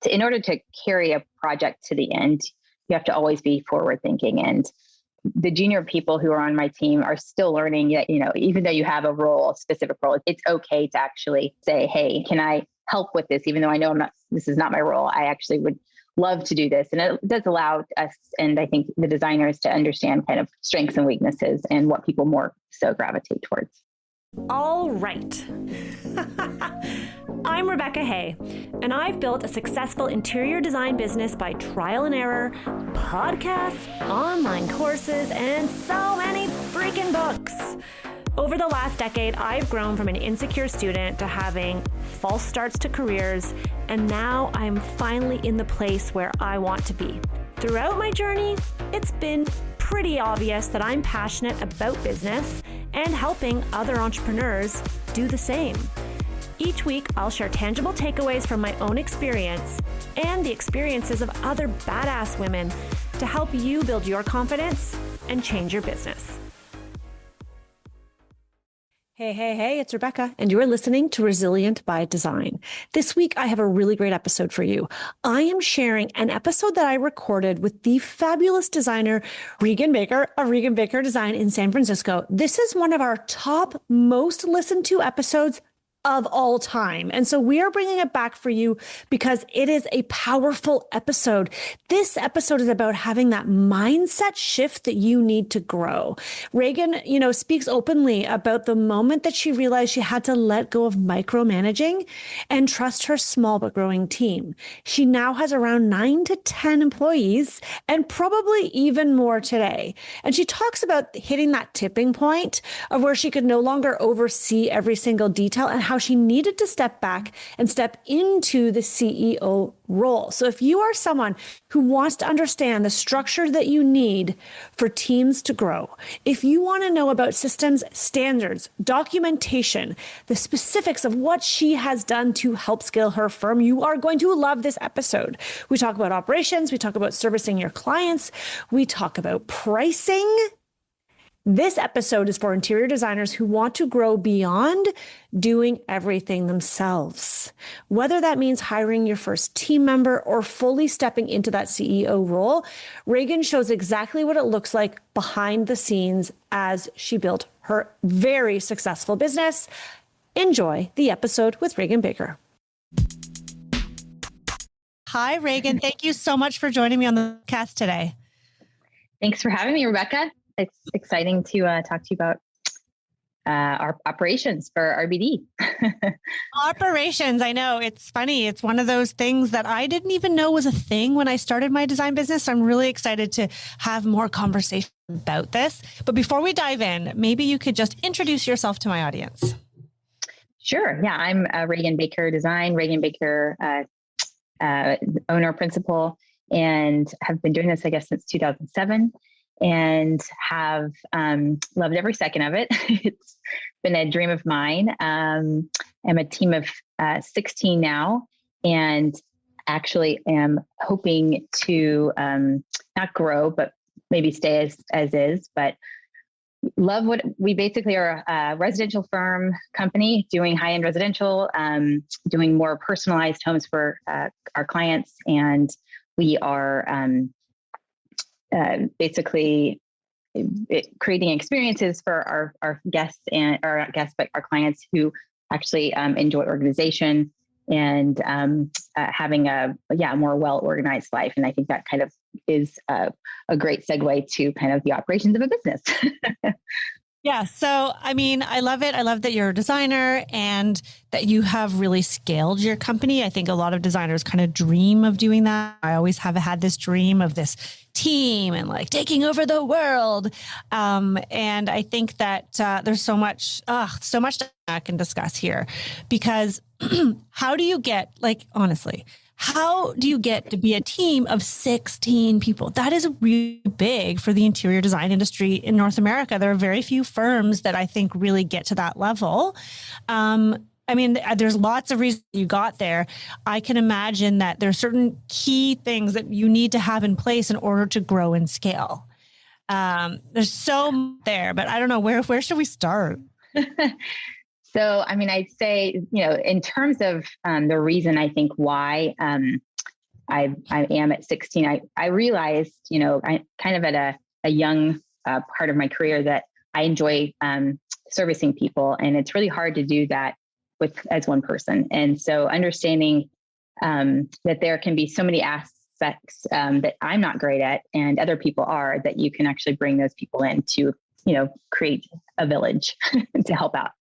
in order to carry a project to the end, you have to always be forward thinking. And the junior people who are on my team are still learning that, even though you have a specific role, it's okay to actually say, hey, can I help with this? Even though I know this is not my role, I actually would love to do this. And it does allow us, and I think the designers, to understand kind of strengths and weaknesses and what people more so gravitate towards. All right. I'm Rebecca Hay, and I've built a successful interior design business by trial and error, podcasts, online courses, and so many freaking books. Over the last decade, I've grown from an insecure student to having false starts to careers, and now I'm finally in the place where I want to be. Throughout my journey, it's been pretty obvious that I'm passionate about business and helping other entrepreneurs do the same. Each week, I'll share tangible takeaways from my own experience and the experiences of other badass women to help you build your confidence and change your business. Hey, it's Rebecca, and you're listening to Resilient by Design. This week, I have a really great episode for you. I am sharing an episode that I recorded with the fabulous designer, Regan Baker, of Regan Baker Design in San Francisco. This is one of our top most listened to episodes of all time. And so we are bringing it back for you because it is a powerful episode. This episode is about having that mindset shift that you need to grow. Regan, speaks openly about the moment that she realized she had to let go of micromanaging and trust her small but growing team. She now has around 9 to 10 employees and probably even more today. And she talks about hitting that tipping point of where she could no longer oversee every single detail and how she needed to step back and step into the CEO role. So if you are someone who wants to understand the structure that you need for teams to grow, if you want to know about systems, standards, documentation, the specifics of what she has done to help scale her firm, you are going to love this episode. We talk about operations, we talk about servicing your clients, we talk about pricing. This episode is for interior designers who want to grow beyond doing everything themselves. Whether that means hiring your first team member or fully stepping into that CEO role, Regan shows exactly what it looks like behind the scenes as she built her very successful business. Enjoy the episode with Regan Baker. Hi, Regan. Thank you so much for joining me on the podcast today. Thanks for having me, Rebecca. It's exciting to talk to you about our operations for RBD. Operations. I know. It's funny. It's one of those things that I didn't even know was a thing when I started my design business. I'm really excited to have more conversation about this. But before we dive in, maybe you could just introduce yourself to my audience. Sure. Yeah, I'm Regan Baker Design, Regan Baker owner, principal, and have been doing this, I guess, since 2007. And have loved every second of it. It's been a dream of mine. I'm a team of 16 now, and actually am hoping to not grow, but maybe stay as is. But love what we basically are a residential firm company doing high-end residential, doing more personalized homes for our clients, and we are basically creating experiences for our guests but our clients who actually enjoy organization and having a more well-organized life. And I think that kind of is a great segue to kind of the operations of a business. Yeah. So, I mean, I love it. I love that you're a designer and that you have really scaled your company. I think a lot of designers kind of dream of doing that. I always have had this dream of this team and like taking over the world. And I think that there's so much I can discuss here, because how do you get, like, honestly, how do you get to be a team of 16 people? That is really big for the interior design industry in North America. There are very few firms that I think really get to that level. I mean, there's lots of reasons you got there. I can imagine that there's certain key things that you need to have in place in order to grow and scale. There's so much there, but I don't know, where should we start? So, I mean, I'd say, in terms of the reason I think why I am at 16. I realized, I kind of at a young part of my career that I enjoy servicing people, and it's really hard to do that as one person. And so understanding that there can be so many aspects that I'm not great at and other people are, that you can actually bring those people in to, create a village to help out.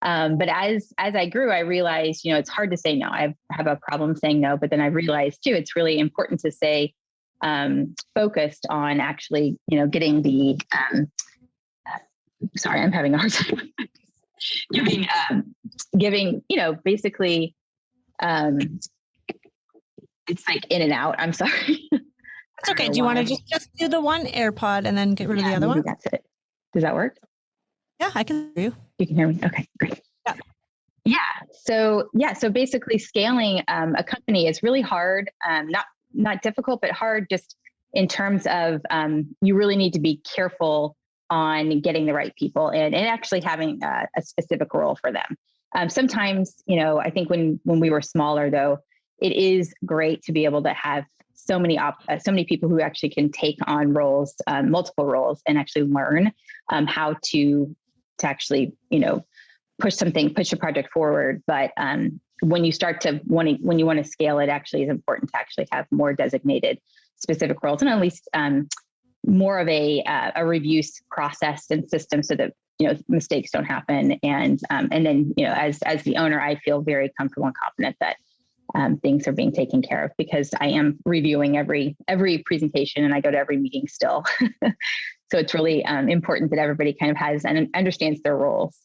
But as I grew, I realized, it's hard to say no. I have a problem saying no, but then I realized too, it's really important to stay focused on actually, getting the, sorry, I'm having a hard time giving, basically, it's like in and out. I'm sorry. That's okay. Do you want to just do the one AirPod and then get rid of the other one? That's it. Does that work? Yeah, I can hear you. You can hear me? Okay, great. So basically scaling a company is really hard, not difficult, but hard just in terms of you really need to be careful on getting the right people and actually having a specific role for them. Sometimes, I think when we were smaller though, it is great to be able to have so many people who actually can take on roles, multiple roles, and actually learn how to actually, push a project forward. But when you want to scale, it actually is important to actually have more designated specific roles, and at least more of a review process and system so that mistakes don't happen. And then as the owner, I feel very comfortable and confident that things are being taken care of because I am reviewing every presentation and I go to every meeting still. So it's really important that everybody kind of has and understands their roles.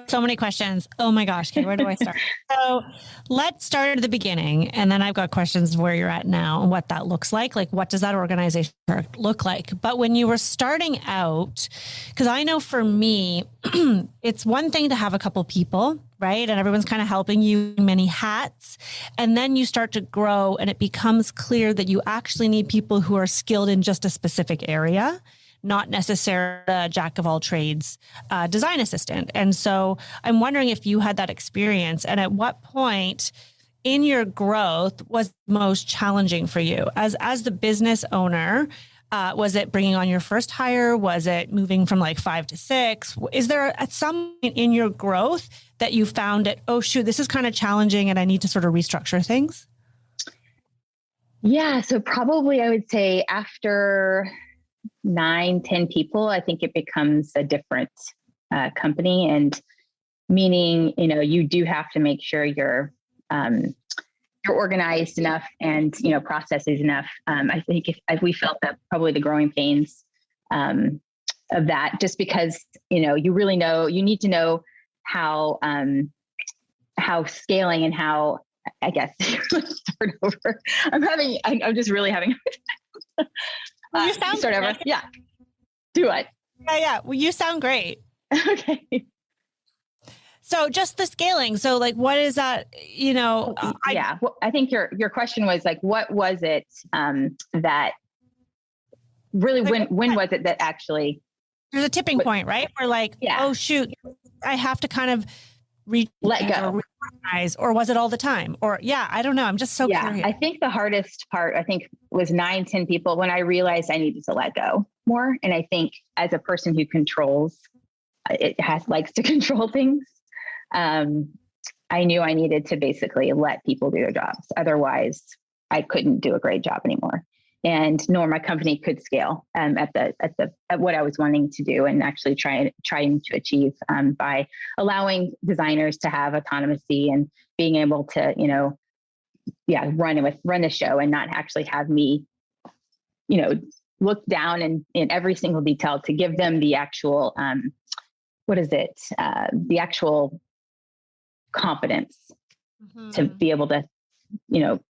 So many questions. Oh my gosh. Okay, where do I start? So let's start at the beginning. And then I've got questions of where you're at now and what that looks like. Like, what does that organization look like? But when you were starting out, because I know for me, it's one thing to have a couple people, right? And everyone's kind of helping you in many hats. And then you start to grow and it becomes clear that you actually need people who are skilled in just a specific area, not necessarily a jack of all trades design assistant. And so I'm wondering if you had that experience and at what point in your growth was most challenging for you as the business owner. Was it bringing on your first hire? Was it moving from like 5 to 6? Is there at some point in your growth that you found it, oh shoot, this is kind of challenging and I need to sort of restructure things? Yeah. So probably I would say after 9-10 people, I think it becomes a different company, and meaning, you do have to make sure you're organized enough and, processes enough. I think if we felt that probably the growing pains of that, just because, you really you need to know how scaling and how, I guess, let's start over. I'm just really having you sound start over. Yeah. Do what? Yeah. Well, you sound great. Okay. So just the scaling. So like, what is that, Well, I think your question was like, what was it that really, like, when was it that actually? There's a tipping point, right? Where like, oh shoot, I have to kind of let go. Or reorganize, or was it all the time? Or I don't know. I'm just so curious. I think the hardest part, was 9-10 people when I realized I needed to let go more. And I think as a person who controls, likes to control things. I knew I needed to basically let people do their jobs. Otherwise I couldn't do a great job anymore. And nor my company could scale at what I was wanting to do and actually trying to achieve by allowing designers to have autonomy and being able to, run the show and not actually have me, look down in every single detail to give them the actual, the actual confidence to be able to,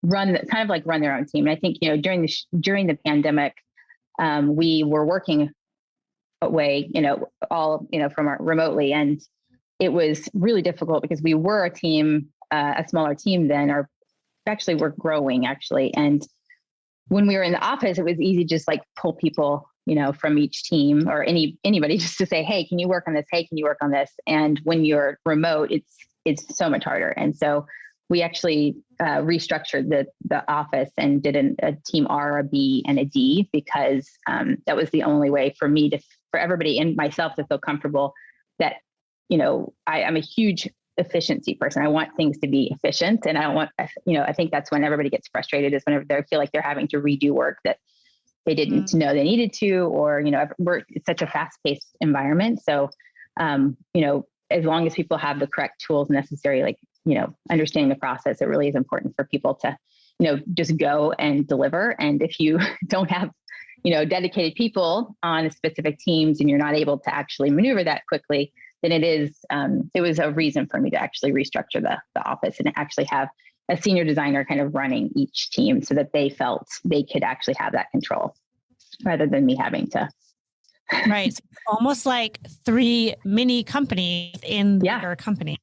run their own team. And I think, during the pandemic, we were working away, all, from remotely. And it was really difficult because we were a team, a smaller team then, or actually we're growing actually. And when we were in the office, it was easy to just like pull people, from each team or anybody just to say, hey, can you work on this? Hey, can you work on this? And when you're remote, it's so much harder. And so we actually restructured the office and did a team R, a B, and a D, because that was the only way for me for everybody and myself to feel comfortable that, I'm a huge efficiency person. I want things to be efficient, and I think that's when everybody gets frustrated, is whenever they feel like they're having to redo work that they didn't know they needed to, or, it's such a fast-paced environment. So, as long as people have the correct tools necessary, like, understanding the process, it really is important for people to, just go and deliver. And if you don't have, dedicated people on specific teams, and you're not able to actually maneuver that quickly, then it was a reason for me to actually restructure the office and actually have a senior designer kind of running each team, so that they felt they could actually have that control rather than me having to. Right. So almost like 3 mini companies in the bigger company.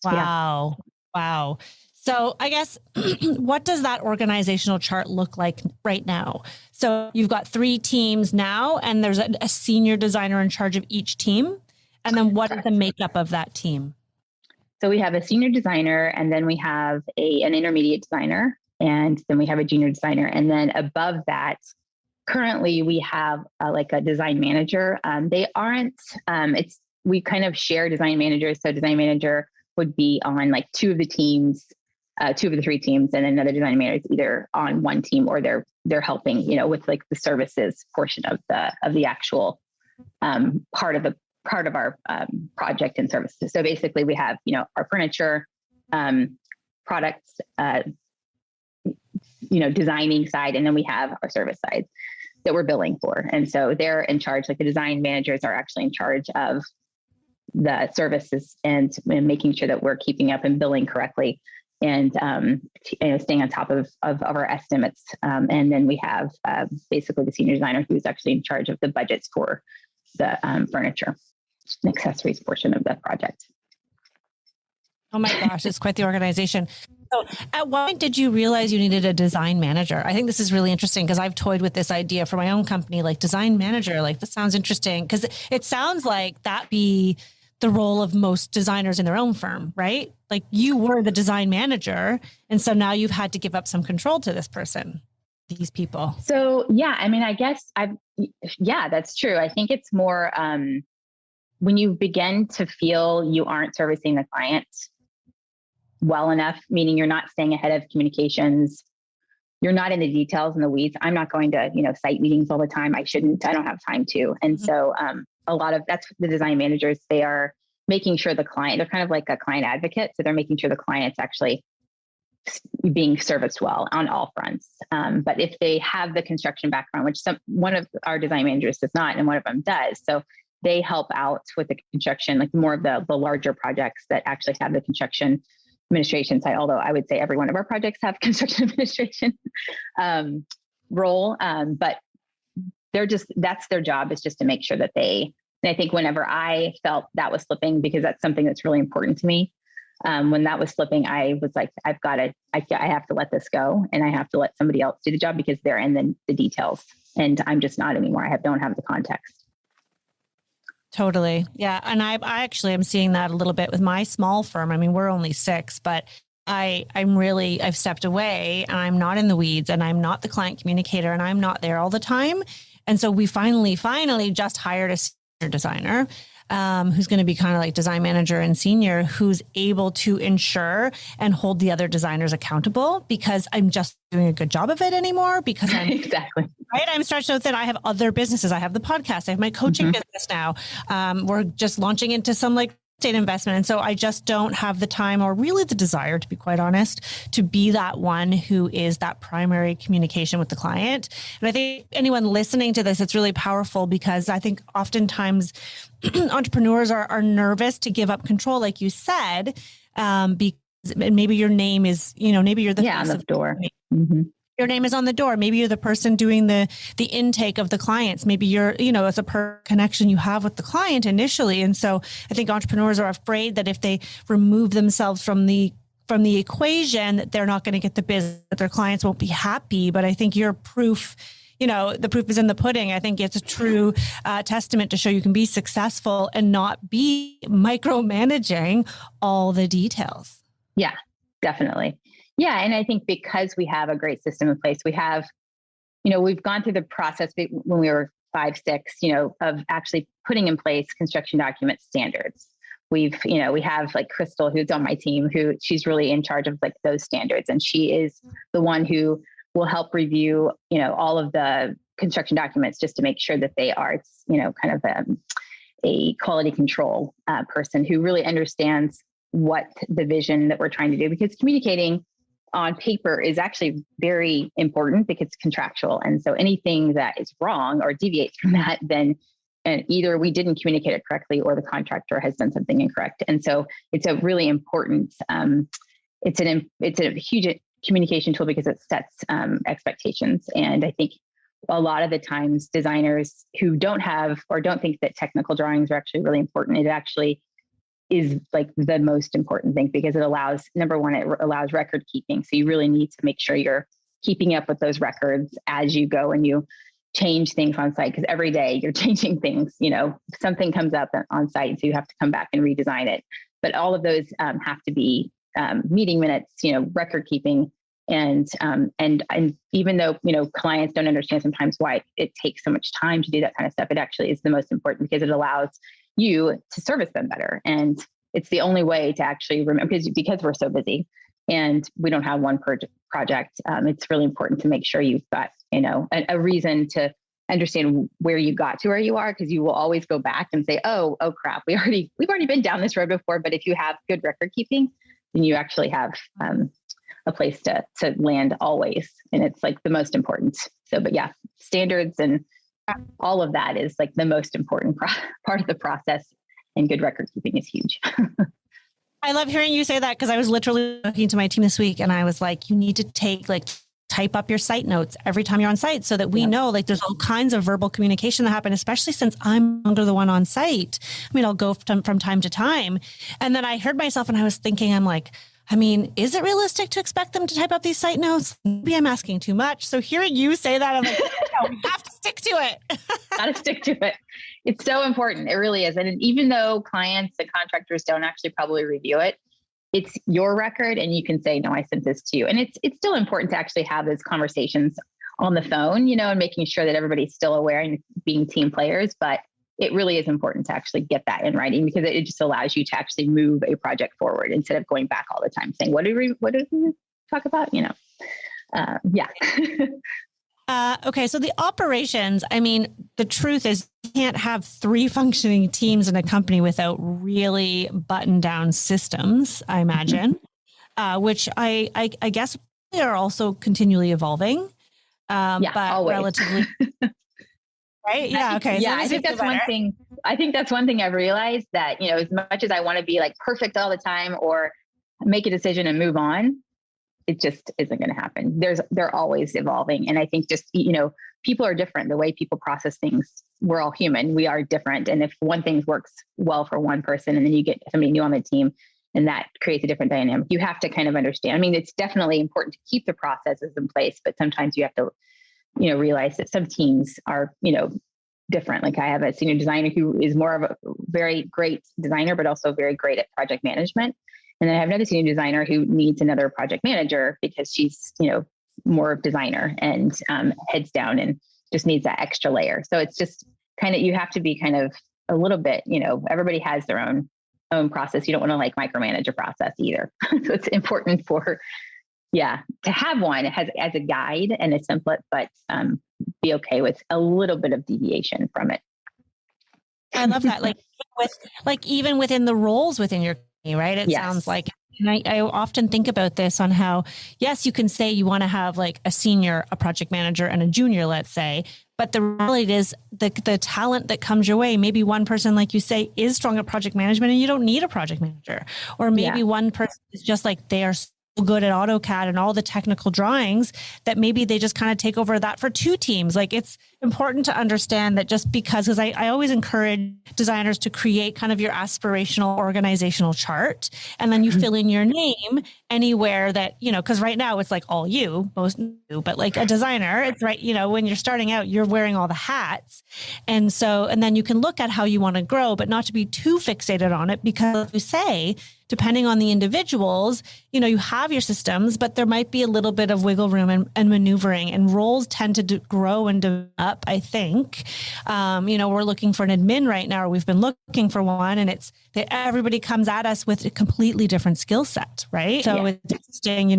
Wow. Yeah. Wow. So I guess, what does that organizational chart look like right now? So you've got 3 teams now, and there's a senior designer in charge of each team. And then what is the makeup of that team? So we have a senior designer, and then we have an intermediate designer, and then we have a junior designer. And then above that, currently we have like a design manager. They aren't, we kind of share design managers. So design manager would be on like 2 of the teams, 2 of the 3 teams, and another design manager is either on one team, or they're helping, with like the services portion of the actual part of our project and services. So basically we have, our furniture, products, designing side, and then we have our service side that we're billing for. And so they're in charge, like the design managers are actually in charge of the services and making sure that we're keeping up and billing correctly, and staying on top of our estimates. And then we have basically the senior designer, who's actually in charge of the budgets for the furniture and accessories portion of the project. Oh my gosh, it's quite the organization. So at what point did you realize you needed a design manager? I think this is really interesting, because I've toyed with this idea for my own company, like design manager, like this sounds interesting, because it sounds like that be the role of most designers in their own firm, right? Like you were the design manager, and so now you've had to give up some control to this person, these people. So yeah, I guess that's true. I think it's more when you begin to feel you aren't servicing the client well enough, meaning you're not staying ahead of communications, you're not in the details and the weeds. I'm not going to, site meetings all the time. I don't have time to. And so a lot of that's the design managers, they are making sure the client, they're kind of like a client advocate. So they're making sure the client's actually being serviced well on all fronts. But if they have the construction background, which one of our design managers does not, and one of them does. So they help out with the construction, like more of the larger projects that actually have the construction administration side. Although I would say every one of our projects have construction administration role. But that's their job, is just to make sure that and I think whenever I felt that was slipping, because that's something that's really important to me. When that was slipping, I was like, I have to let this go, and I have to let somebody else do the job, because they're in the details, and I'm just not anymore. I don't have the context. Totally. Yeah. And I actually am seeing that a little bit with my small firm. We're only 6, but I've stepped away, and I'm not in the weeds, and I'm not the client communicator, and I'm not there all the time. And so we finally just hired a senior designer who's going to be kind of like design manager and senior, who's able to ensure and hold the other designers accountable, because I'm just doing a good job of it anymore, because I'm exactly right. I'm stretched so thin. I have other businesses. I have the podcast. I have my coaching business now. We're just launching into some like estate investment. And so I just don't have the time, or really the desire, to be quite honest, to be that one who is that primary communication with the client. And I think anyone listening to this, it's really powerful, because I think oftentimes entrepreneurs are nervous to give up control, like you said, because maybe your name is, maybe you're the face on the door. Your name is on the door. Maybe you're the person doing the intake of the clients. Maybe you're, it's a connection you have with the client initially. And so I think entrepreneurs are afraid that if they remove themselves from the equation, that they're not going to get the business, that their clients won't be happy. But I think your proof, the proof is in the pudding. I think it's a true testament to show you can be successful and not be micromanaging all the details. Yeah. Definitely. Yeah. And I think because we have a great system in place, we have, we've gone through the process when we were 5, 6, of actually putting in place construction document standards. We have like Crystal, who's on my team, who she's really in charge of like those standards. And she is the one who will help review, all of the construction documents just to make sure that they are, kind of a quality control person who really understands what the vision that we're trying to do, because communicating on paper is actually very important because it's contractual. And so anything that is wrong or deviates from that, then either we didn't communicate it correctly or the contractor has done something incorrect. And so it's a really important, it's a huge communication tool because it sets expectations. And I think a lot of the times designers who don't have or don't think that technical drawings are actually really important, it actually is like the most important thing, because it allows, number one, it allows record keeping. So you really need to make sure you're keeping up with those records as you go and you change things on site, because every day you're changing things, something comes up on site, so you have to come back and redesign it. But all of those have to be meeting minutes, record keeping. And even though, clients don't understand sometimes why it takes so much time to do that kind of stuff, it actually is the most important, because it allows you to service them better. And it's the only way to actually remember, because we're so busy and we don't have one project. It's really important to make sure you've got, a reason to understand where you got to where you are, because you will always go back and say, oh crap, we've already been down this road before. But if you have good record keeping, then you actually have a place to land always. And it's like the most important. So, but yeah, standards and all of that is like the most important part of the process, and good record keeping is huge. I love hearing you say that, because I was literally talking to my team this week and I was like, you need to type up your site notes every time you're on site, so that we know, like, there's all kinds of verbal communication that happen, especially since I'm under the one on site. I mean, I'll go from time to time. And then I heard myself and I was thinking, I'm like, is it realistic to expect them to type up these site notes? Maybe I'm asking too much. So hearing you say that, I'm like, no, we have to stick to it. Got to stick to it. It's so important. It really is. And even though clients and contractors don't actually probably review it, it's your record, and you can say, no, I sent this to you. And it's still important to actually have those conversations on the phone, and making sure that everybody's still aware and being team players. But it really is important to actually get that in writing, because it just allows you to actually move a project forward instead of going back all the time saying, what did we talk about? Yeah. Okay. So the operations, the truth is you can't have 3 functioning teams in a company without really buttoned down systems, I imagine, which I guess they are also continually evolving, but always. Relatively. Right. Yeah. Okay. Yeah. I think that's one thing. I think that's one thing I've realized, that, as much as I want to be like perfect all the time or make a decision and move on, it just isn't going to happen. They're always evolving. And I think just, people are different. The way people process things, we're all human. We are different. And if one thing works well for one person and then you get somebody new on the team and that creates a different dynamic, you have to kind of understand. It's definitely important to keep the processes in place, but sometimes you have to realize that some teams are, different. Like I have a senior designer who is more of a very great designer, but also very great at project management. And then I have another senior designer who needs another project manager because she's, more of designer and heads down and just needs that extra layer. So it's just kind of, you have to be kind of a little bit, everybody has their own process. You don't want to like micromanage a process either. So it's important to have one as a guide and a template, but be okay with a little bit of deviation from it. I love that. Even within the roles within your company, right? It sounds like, and I often think about this on how, yes, you can say you want to have like a senior, a project manager, and a junior, let's say, but the reality is the talent that comes your way. Maybe one person, like you say, is strong at project management and you don't need a project manager. Or maybe one person is just like, they are so good at AutoCAD and all the technical drawings that maybe they just kind of take over that for 2 teams. Like, it's important to understand that just because I always encourage designers to create kind of your aspirational organizational chart, and then you fill in your name anywhere that, because right now it's like all you, most you, but like a designer, it's right, when you're starting out, you're wearing all the hats. And then you can look at how you want to grow, but not to be too fixated on it, because as you say, depending on the individuals, you have your systems, but there might be a little bit of wiggle room and maneuvering, and roles tend to grow and develop. I think, we're looking for an admin right now, or we've been looking for one, and it's that everybody comes at us with a completely different skill set, right? So it's interesting,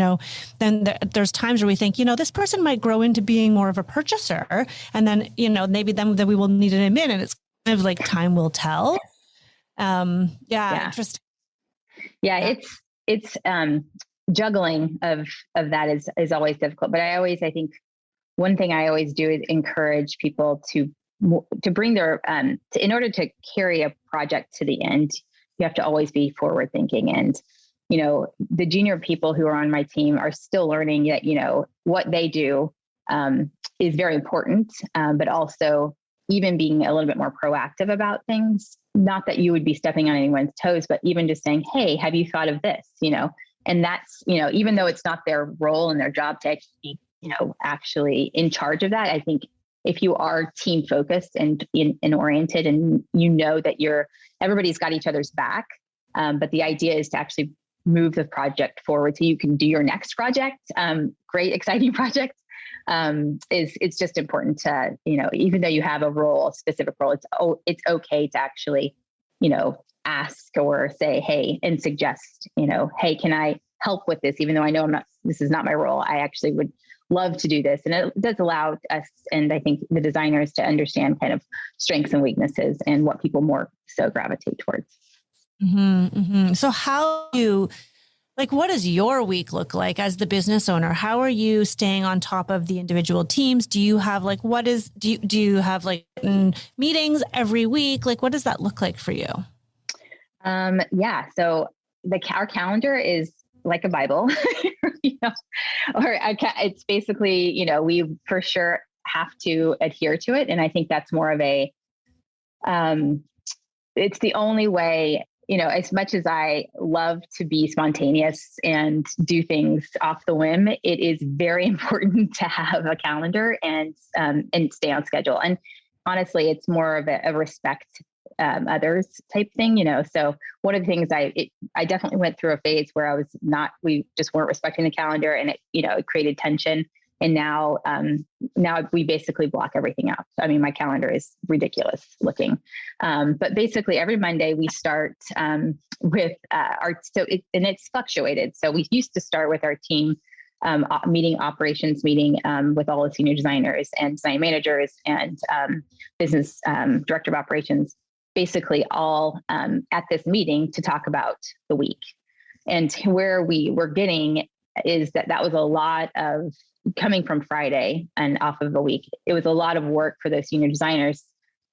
then there's times where we think, this person might grow into being more of a purchaser, and then, maybe then we will need an admin, and it's kind of like time will tell. Interesting. Yeah. It's juggling of that is always difficult. But I think one thing I always do is encourage people to bring their, in order to carry a project to the end, you have to always be forward thinking. And, the junior people who are on my team are still learning that, what they do is very important, but also even being a little bit more proactive about things. Not that you would be stepping on anyone's toes, but even just saying, hey, have you thought of this? And that's, even though it's not their role and their job to actually be, actually in charge of that. I think if you are team focused and oriented, and that everybody's got each other's back, but the idea is to actually move the project forward so you can do your next project, great, exciting project. It's just important to, even though you have a specific role, it's okay to actually, ask or say, hey, and suggest, hey, can I help with this? Even though I know this is not my role, I actually would love to do this. And it does allow us, and I think the designers, to understand kind of strengths and weaknesses and what people more so gravitate towards. Mm-hmm, mm-hmm. So what does your week look like as the business owner? How are you staying on top of the individual teams? Do you have do you have meetings every week? What does that look like for you? So our calendar is like a Bible, it's basically, we for sure have to adhere to it. And I think that's more of it's the only way. As much as I love to be spontaneous and do things off the whim, it is very important to have a calendar and stay on schedule. And honestly, it's more of a respect others type thing, So one of the things I definitely went through a phase where we just weren't respecting the calendar, and it created tension. And now we basically block everything out. I mean, my calendar is ridiculous looking. But basically every Monday we start with and it's fluctuated. So we used to start with our team operations meeting with all the senior designers and design managers and business director of operations, basically all at this meeting to talk about the week. And where we were getting is that was a lot of coming from Friday and off of a week. It was a lot of work for those senior designers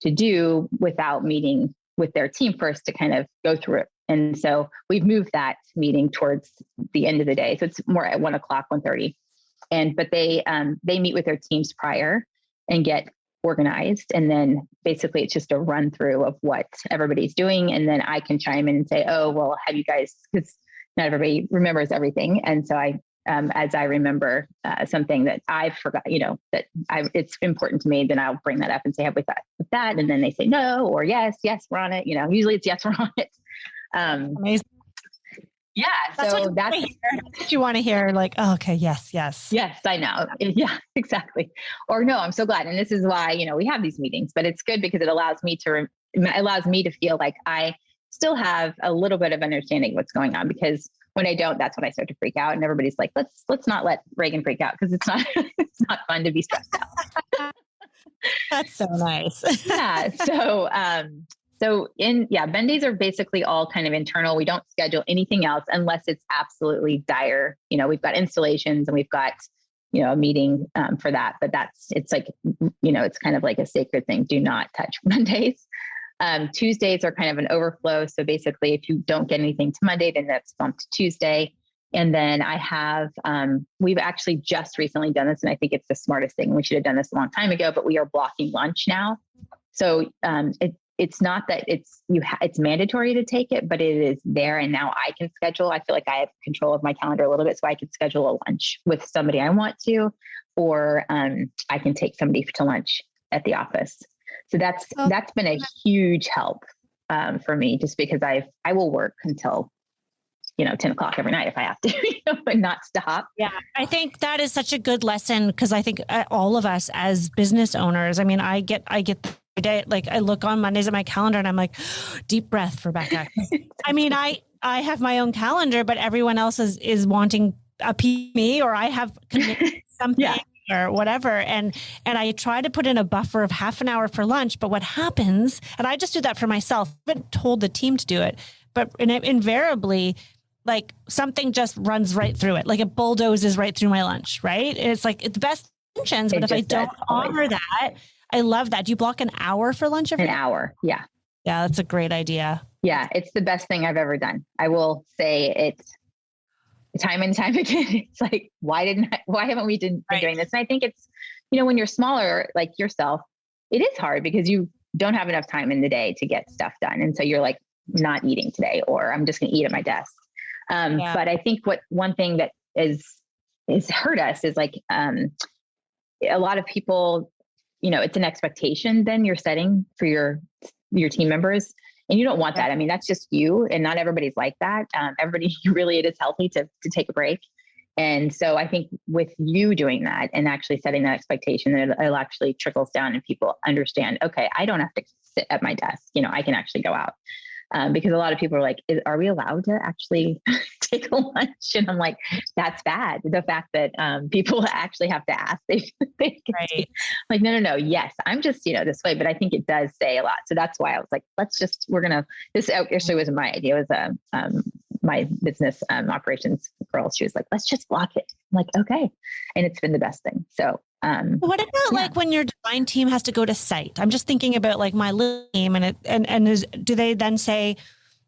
to do without meeting with their team first to kind of go through it. And so we've moved that meeting towards the end of the day. So it's more at 1:30. But they meet with their teams prior and get organized. And then basically it's just a run through of what everybody's doing. And then I can chime in and say, oh, well, have you guys, because not everybody remembers everything. And so as I remember something that I forgot, it's important to me, then I'll bring that up and say, have we thought with that? And then they say no, or yes, we're on it. Usually it's yes, we're on it. Amazing. Yeah. That's what you want to hear. Oh, okay. Yes. Yes, I know. Yeah, exactly. Or no, I'm so glad. And this is why, we have these meetings, but it's good because it allows me to feel like I still have a little bit of understanding of what's going on, because when I don't, that's when I start to freak out, and everybody's like, let's not let Regan freak out, because it's not fun to be stressed out. That's so nice. Yeah. So Mondays are basically all kind of internal. We don't schedule anything else unless it's absolutely dire. We've got installations and we've got, a meeting for that, but it's kind of like a sacred thing. Do not touch Mondays. Tuesdays are kind of an overflow. So basically if you don't get anything to Monday, then that's bumped to Tuesday. And then I have, we've actually just recently done this, and I think it's the smartest thing. We should have done this a long time ago, but we are blocking lunch now. So it's not that it's mandatory to take it, but it is there. And now I can schedule. I feel like I have control of my calendar a little bit, so I can schedule a lunch with somebody I want to, or I can take somebody to lunch at the office. So that's been a huge help for me, just because I will work until 10 o'clock every night if I have to, but not stop. Yeah. I think that is such a good lesson because I think all of us as business owners, I mean, I get the day, like I look on Mondays at my calendar and I'm like, deep breath, Rebecca. I mean, I have my own calendar, but everyone else is wanting a me, or I have committed something or whatever. And I try to put in a buffer of half an hour for lunch. But what happens, and I just do that for myself, I haven't told the team to do it, but invariably, like something just runs right through it. Like it bulldozes right through my lunch, right? It's like it's the best intentions, but if I don't honor that, I love that. Do you block an hour for lunch every day? An hour. Yeah. Yeah, that's a great idea. Yeah. It's the best thing I've ever done. I will say it's time and time again. It's like, why haven't we been doing this? And I think it's, when you're smaller, like yourself, it is hard because you don't have enough time in the day to get stuff done. And so you're like not eating today, or I'm just going to eat at my desk. But I think one thing that is hurt us is like, a lot of people, it's an expectation then you're setting for your team members, and you don't want that. I mean, that's just you, and not everybody's like that. Everybody really, it is healthy to take a break. And so I think with you doing that and actually setting that expectation, it'll actually trickles down and people understand, okay, I don't have to sit at my desk. I can actually go out. Because a lot of people are like, are we allowed to actually take a lunch? And I'm like, that's bad. The fact that people actually have to ask, they like, no. Yes, I'm just, this way. But I think it does say a lot. So that's why I was like, this actually wasn't my idea. It was my business operations girl. She was like, let's just block it. I'm like, okay. And it's been the best thing. So what about like when your design team has to go to site? I'm just thinking about like my little team do they then say,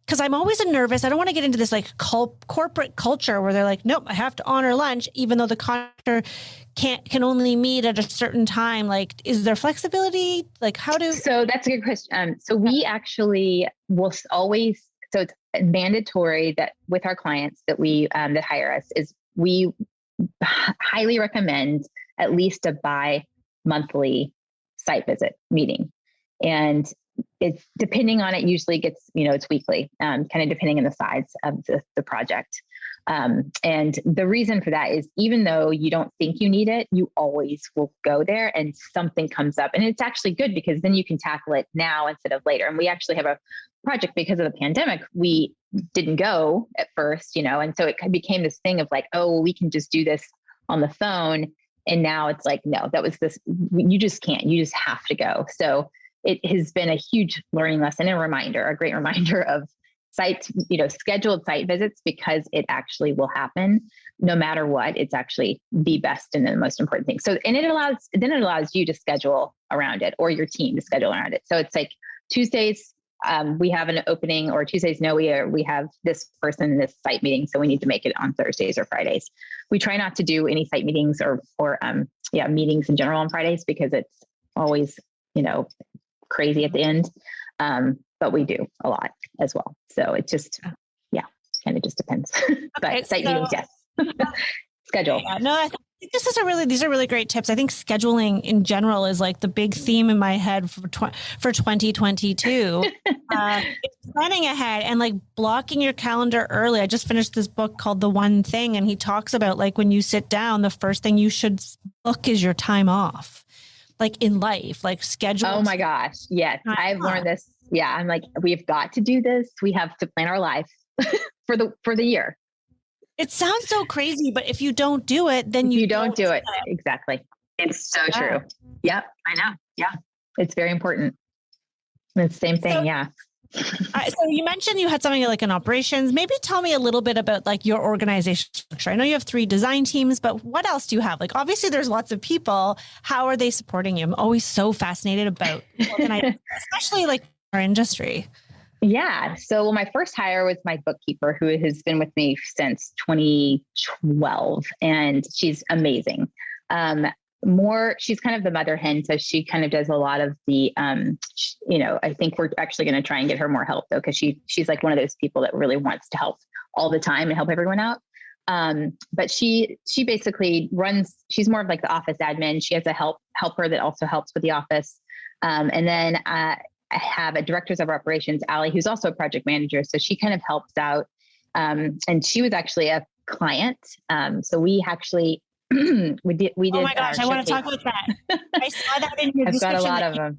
because I'm always nervous. I don't want to get into this like corporate culture where they're like, nope, I have to honor lunch, even though the contractor can only meet at a certain time. Like, is there flexibility? Like So that's a good question. So we actually will always, so it's mandatory that with our clients that that hire us is we highly recommend at least a bi-monthly site visit meeting. And it's depending on it, usually gets, it's weekly, kind of depending on the size of the project. And the reason for that is even though you don't think you need it, you always will go there and something comes up. And it's actually good because then you can tackle it now instead of later. And we actually have a project because of the pandemic. We didn't go at first, and so it became this thing of like, oh, we can just do this on the phone. And now it's like, no, you just can't, you just have to go. So it has been a huge learning lesson and a great reminder of scheduled site visits, because it actually will happen no matter what. It's actually the best and the most important thing. So, and it allows you to schedule around it, or your team to schedule around it. So it's like Tuesdays, we have an opening, or Tuesdays, no, we have this person in this site meeting. So we need to make it on Thursdays or Fridays. We try not to do any site meetings or meetings in general on Fridays because it's always, crazy at the end. But we do a lot as well. So it just, kind of just depends. But site meetings, yes. Schedule. Yeah, no, I think these are really great tips. I think scheduling in general is like the big theme in my head for 2022. Planning ahead and like blocking your calendar early. I just finished this book called The One Thing, and he talks about like when you sit down, the first thing you should book is your time off. Like in life, like schedule. Oh my gosh. Yes. I've learned this. Yeah. I'm like, we've got to do this. We have to plan our life for the year. It sounds so crazy, but if you don't do it, then you don't do it. Exactly. It's so true. Yep. I know. Yeah. It's very important. It's the same thing. So you mentioned you had something like an operations. Maybe tell me a little bit about like your organization structure. I know you have 3 design teams, but what else do you have? Like, obviously there's lots of people. How are they supporting you? I'm always so fascinated about organizing, especially like our industry. Yeah. So my first hire was my bookkeeper, who has been with me since 2012, and she's amazing. She's kind of the mother hen. So she kind of does a lot of the, I think we're actually going to try and get her more help though, because she's like one of those people that really wants to help all the time and help everyone out. But she basically she's more of like the office admin. She has a helper that also helps with the office. And then I have a directors of operations, Allie, who's also a project manager. So she kind of helps out And she was actually a client. So we actually, we did. Oh my gosh, I want to talk about that. I saw that in your I've got description. a lot of them.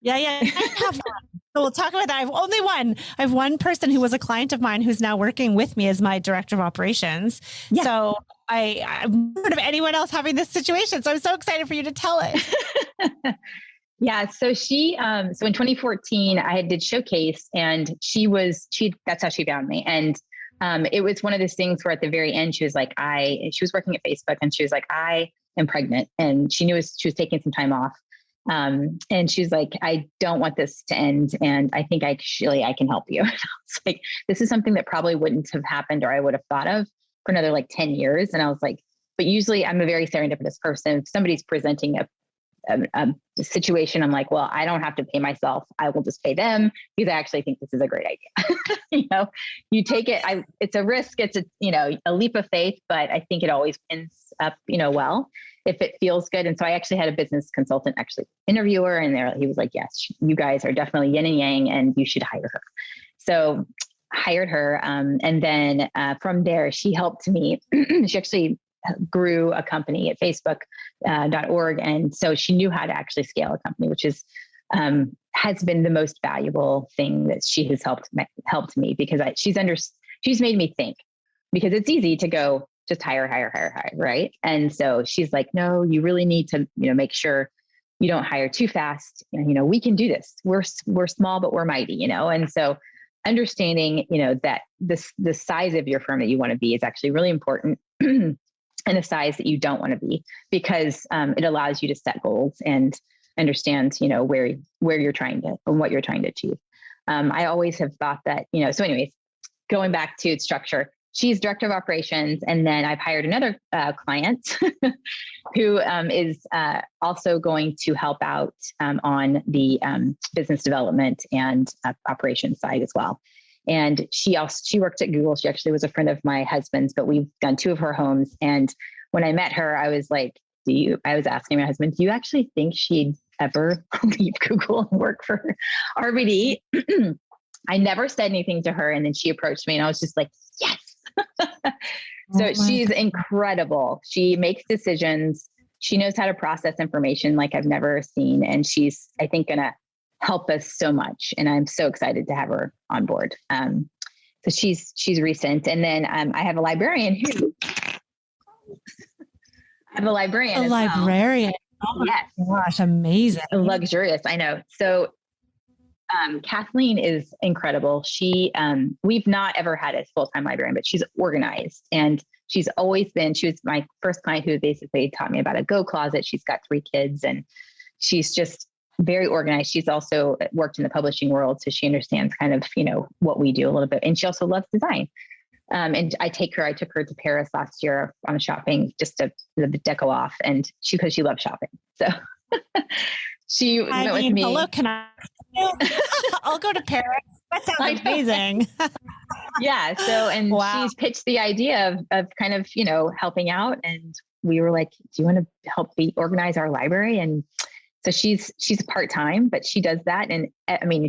Yeah. I have one. So we'll talk about that. I have only one. I have one person who was a client of mine who's now working with me as my director of operations. Yeah. So I've heard of anyone else having this situation. So I'm so excited for you to tell it. Yeah. So so in 2014, I did Showcase, and that's how she found me. And it was one of those things where at the very end, she was like, she was working at Facebook, and she was like, I am pregnant. And she knew she was taking some time off. And she's like, I don't want this to end. And I think I can help you. And I was like, this is something that probably wouldn't have happened, or I would have thought of for another like 10 years. And I was like, but usually I'm a very serendipitous person. If somebody's presenting a situation, I'm like, well, I don't have to pay myself. I will just pay them, because I actually think this is a great idea. You take it. It's a risk. It's a leap of faith, but I think it always ends up, well, if it feels good. And so I actually had a business consultant actually interview her, and he was like, yes, you guys are definitely yin and yang, and you should hire her. So hired her. And then from there, she helped me. She actually grew a company at Facebook.org. And so she knew how to actually scale a company, which has been the most valuable thing that she has helped me, because she's made me think, because it's easy to go just hire, right? And so she's like, no, you really need to, make sure you don't hire too fast. We can do this. We're small, but we're mighty, And so understanding, that the size of your firm that you want to be is actually really important. And the size that you don't want to be, because it allows you to set goals and understand, where you're trying to, and what you're trying to achieve. I always have thought that, so anyways, going back to its structure, she's director of operations. And then I've hired another client who is also going to help out on the business development and operations side as well. And she worked at Google. She actually was a friend of my husband's, but we've done 2 of her homes. And when I met her, I was like, I was asking my husband, do you actually think she'd ever leave Google and work for RBD? I never said anything to her. And then she approached me, and I was just like, yes. So she's incredible. She makes decisions. She knows how to process information like I've never seen. And she's, I think, going to help us so much. And I'm so excited to have her on board. So she's recent. And then I have a librarian A librarian. Oh yes. Gosh, amazing. Luxurious. I know. So Kathleen is incredible. We've not ever had a full-time librarian, but she's organized, and she was my first client who basically taught me about a go closet. She's got 3 kids, and she's just very organized. She's also worked in the publishing world, so she understands kind of, what we do a little bit. And she also loves design. And I took her to Paris last year on shopping, just to the deco off, and because she loves shopping. So she went with me. Hello, can I? I'll go to Paris. That sounds amazing. Yeah. So, and she's pitched the idea of kind of, helping out. And we were like, do you want to help organize our library? And so she's part-time, but she does that. And I mean,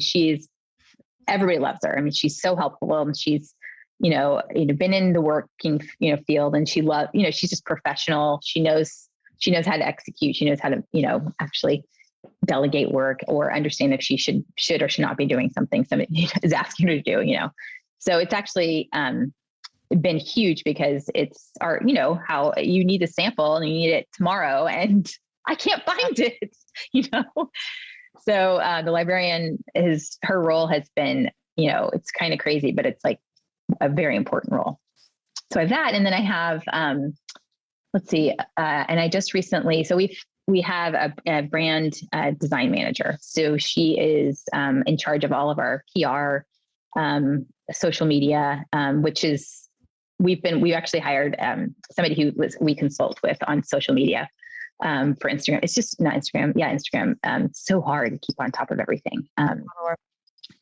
everybody loves her. I mean, she's so helpful, and she's, been in the working, field, and she's just professional. She knows how to execute. She knows how to, actually delegate work, or understand if she should or should not be doing something somebody is asking her to do, So it's actually been huge, because it's how you need a sample and you need it tomorrow, and I can't find it, So the librarian her role has been, it's kind of crazy, but it's like a very important role. So I have that. And then I have, and I just recently, so we have a brand design manager. So she is in charge of all of our PR, social media, which is, we actually hired somebody who we consult with on social media for Instagram. It's just not Instagram. Yeah, Instagram. So hard to keep on top of everything.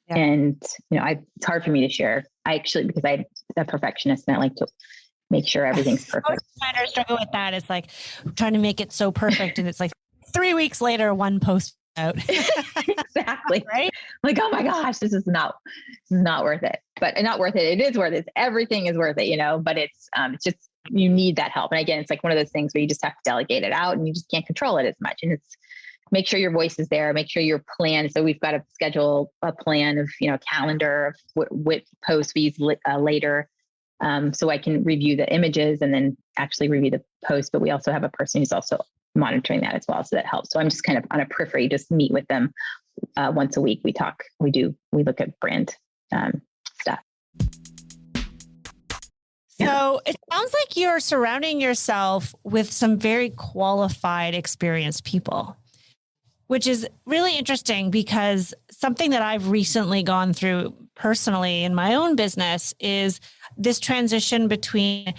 And, it's hard for me to share. Because I'm a perfectionist, and I like to make sure everything's perfect. Most designers struggle with that. It's like trying to make it so perfect. And it's like 3 weeks later, one post out. Exactly. Right? Like, oh my gosh, this is not worth it. But not worth it. It is worth it. Everything is worth it, but it's just, you need that help. And again, it's like one of those things where you just have to delegate it out and you just can't control it as much. And it's make sure your voice is there, make sure your plan. So we've got to schedule a plan of, a calendar of what posts we use later. So I can review the images and then actually review the post. But we also have a person who's also monitoring that as well. So that helps. So I'm just kind of on a periphery, just meet with them once a week. We look at brand stuff. So it sounds like you're surrounding yourself with some very qualified, experienced people, which is really interesting because something that I've recently gone through personally in my own business is this transition between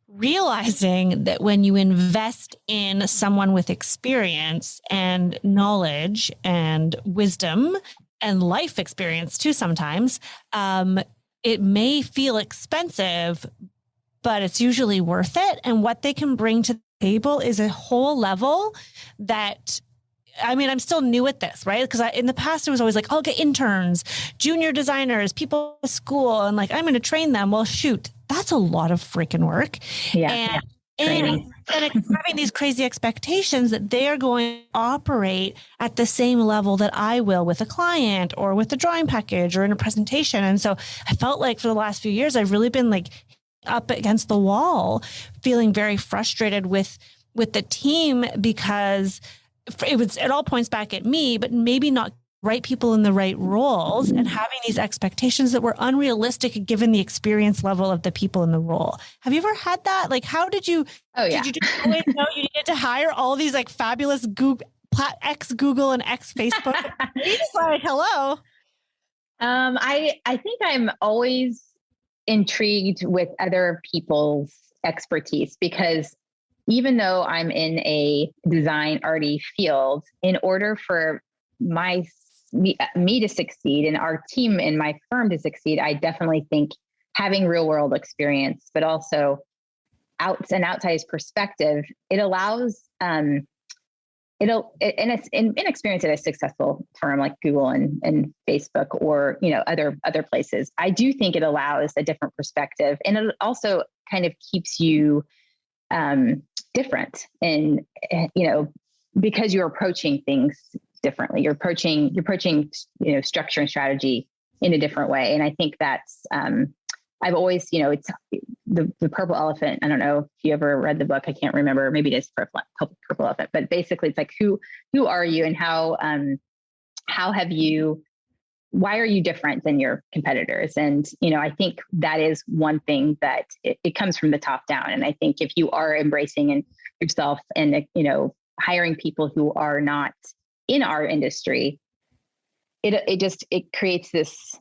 realizing that when you invest in someone with experience and knowledge and wisdom and life experience too, sometimes it may feel expensive, but it's usually worth it. And what they can bring to the table is a whole level that, I'm still new at this, right? Because in the past, it was always like, I'll get interns, junior designers, people at school, and like, I'm going to train them. Well, shoot, that's a lot of freaking work. Yeah. And having these crazy expectations that they are going to operate at the same level that I will with a client or with a drawing package or in a presentation. And so I felt like for the last few years, I've really been like up against the wall, feeling very frustrated with the team because it all points back at me, but maybe not right people in the right roles and having these expectations that were unrealistic given the experience level of the people in the role. Have you ever had that? Like, how did you, did you just always know you needed to hire all these like fabulous ex-Google and ex-Facebook? You just like, hello. I think I'm always intrigued with other people's expertise because even though I'm in a design arty field, in order for me to succeed and our team in my firm to succeed, I definitely think having real world experience, but also an outsized perspective, it allows, and it's in experience at a successful firm like Google and Facebook or, other places. I do think it allows a different perspective, and it also kind of keeps you different and, because you're approaching things differently, you're approaching, structure and strategy in a different way. And I think that's, I've always, it's the Purple Elephant. I don't know if you ever read the book. I can't remember. Maybe it is Purple Elephant, but basically it's like, who are you and why are you different than your competitors? And, I think that is one thing that it comes from the top down. And I think if you are embracing yourself and, hiring people who are not in our industry, it creates this,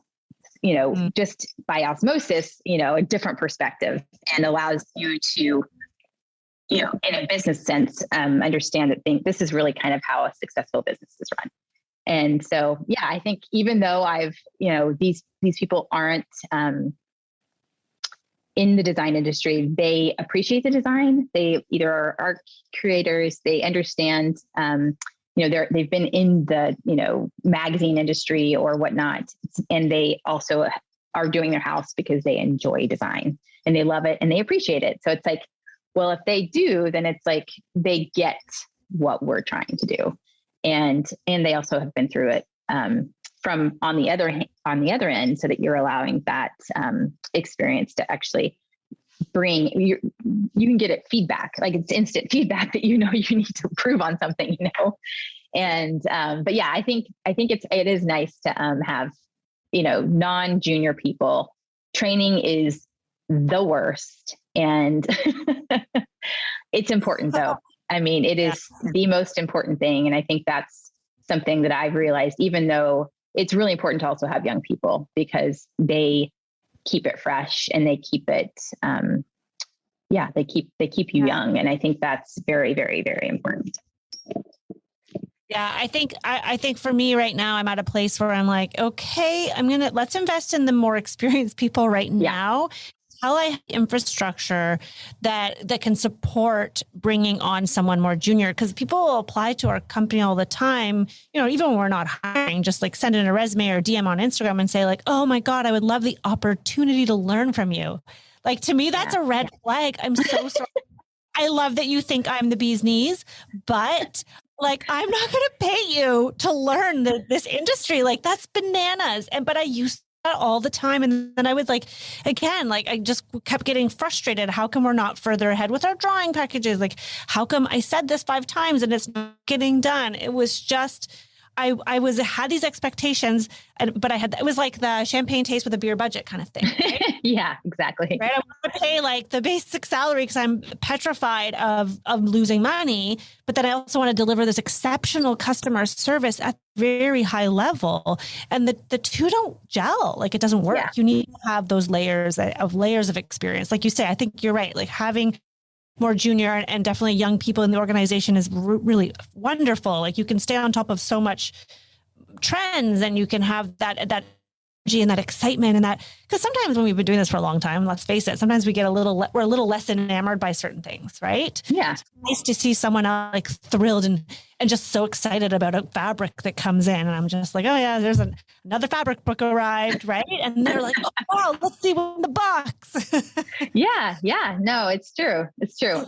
just by osmosis, a different perspective and allows you to, in a business sense, understand that this is really kind of how a successful business is run. And so, yeah, I think even though I've, these people aren't in the design industry, they appreciate the design. They either are art creators, they understand, they've been in the, magazine industry or whatnot. And they also are doing their house because they enjoy design and they love it and they appreciate it. So it's like, well, if they do, then it's like they get what we're trying to do. And they also have been through it from on the other end, so that you're allowing that experience to actually bring you can get it feedback, like it's instant feedback that you need to improve on something, And but yeah, I think it is nice to have non-junior people. Training is the worst, and it's important though. I mean, it is the most important thing. And I think that's something that I've realized, even though it's really important to also have young people because they keep it fresh and they keep it, they keep you young. And I think that's very, very, very important. Yeah, I think for me right now, I'm at a place where I'm like, okay, let's invest in the more experienced people right now. How I have infrastructure that can support bringing on someone more junior, because people will apply to our company all the time, even when we're not hiring, just like send in a resume or DM on Instagram and say like, oh my God, I would love the opportunity to learn from you. Like, to me, that's a red flag. I'm so sorry. I love that you think I'm the bee's knees, but like, I'm not going to pay you to learn this industry. Like, that's bananas. But I used that all the time. And then I would I just kept getting frustrated. How come we're not further ahead with our drawing packages? Like, how come I said this 5 times and it's not getting done? It was just, I had these expectations, but it was like the champagne taste with a beer budget kind of thing. Right? Yeah, exactly. Right. I want to pay like the basic salary because I'm petrified of losing money. But then I also want to deliver this exceptional customer service at very high level. And the two don't gel. Like, it doesn't work. Yeah. You need to have those layers of experience. Like you say, I think you're right. Like, having more junior and definitely young people in the organization is really wonderful. Like, you can stay on top of so much trends, and you can have that energy and that excitement, and that, because sometimes when we've been doing this for a long time, let's face it, sometimes we're a little less enamored by certain things, right? Yeah. It's nice to see someone else like thrilled and just so excited about a fabric that comes in. And I'm just like, oh yeah, there's another fabric book arrived, right? And they're like, oh wow, let's see what's in the box. Yeah. No, it's true.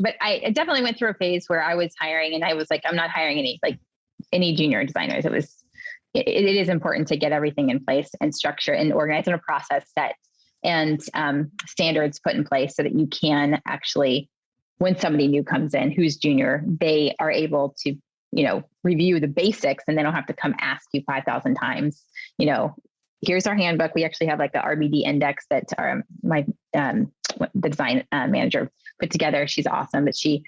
But I definitely went through a phase where I was hiring, and I was like, I'm not hiring any junior designers. It is important to get everything in place and structure and organize in a process set and standards put in place so that you can actually, when somebody new comes in who's junior, they are able to, review the basics, and they don't have to come ask you 5,000 times, here's our handbook. We actually have like the RBD index that the design manager put together. She's awesome, but she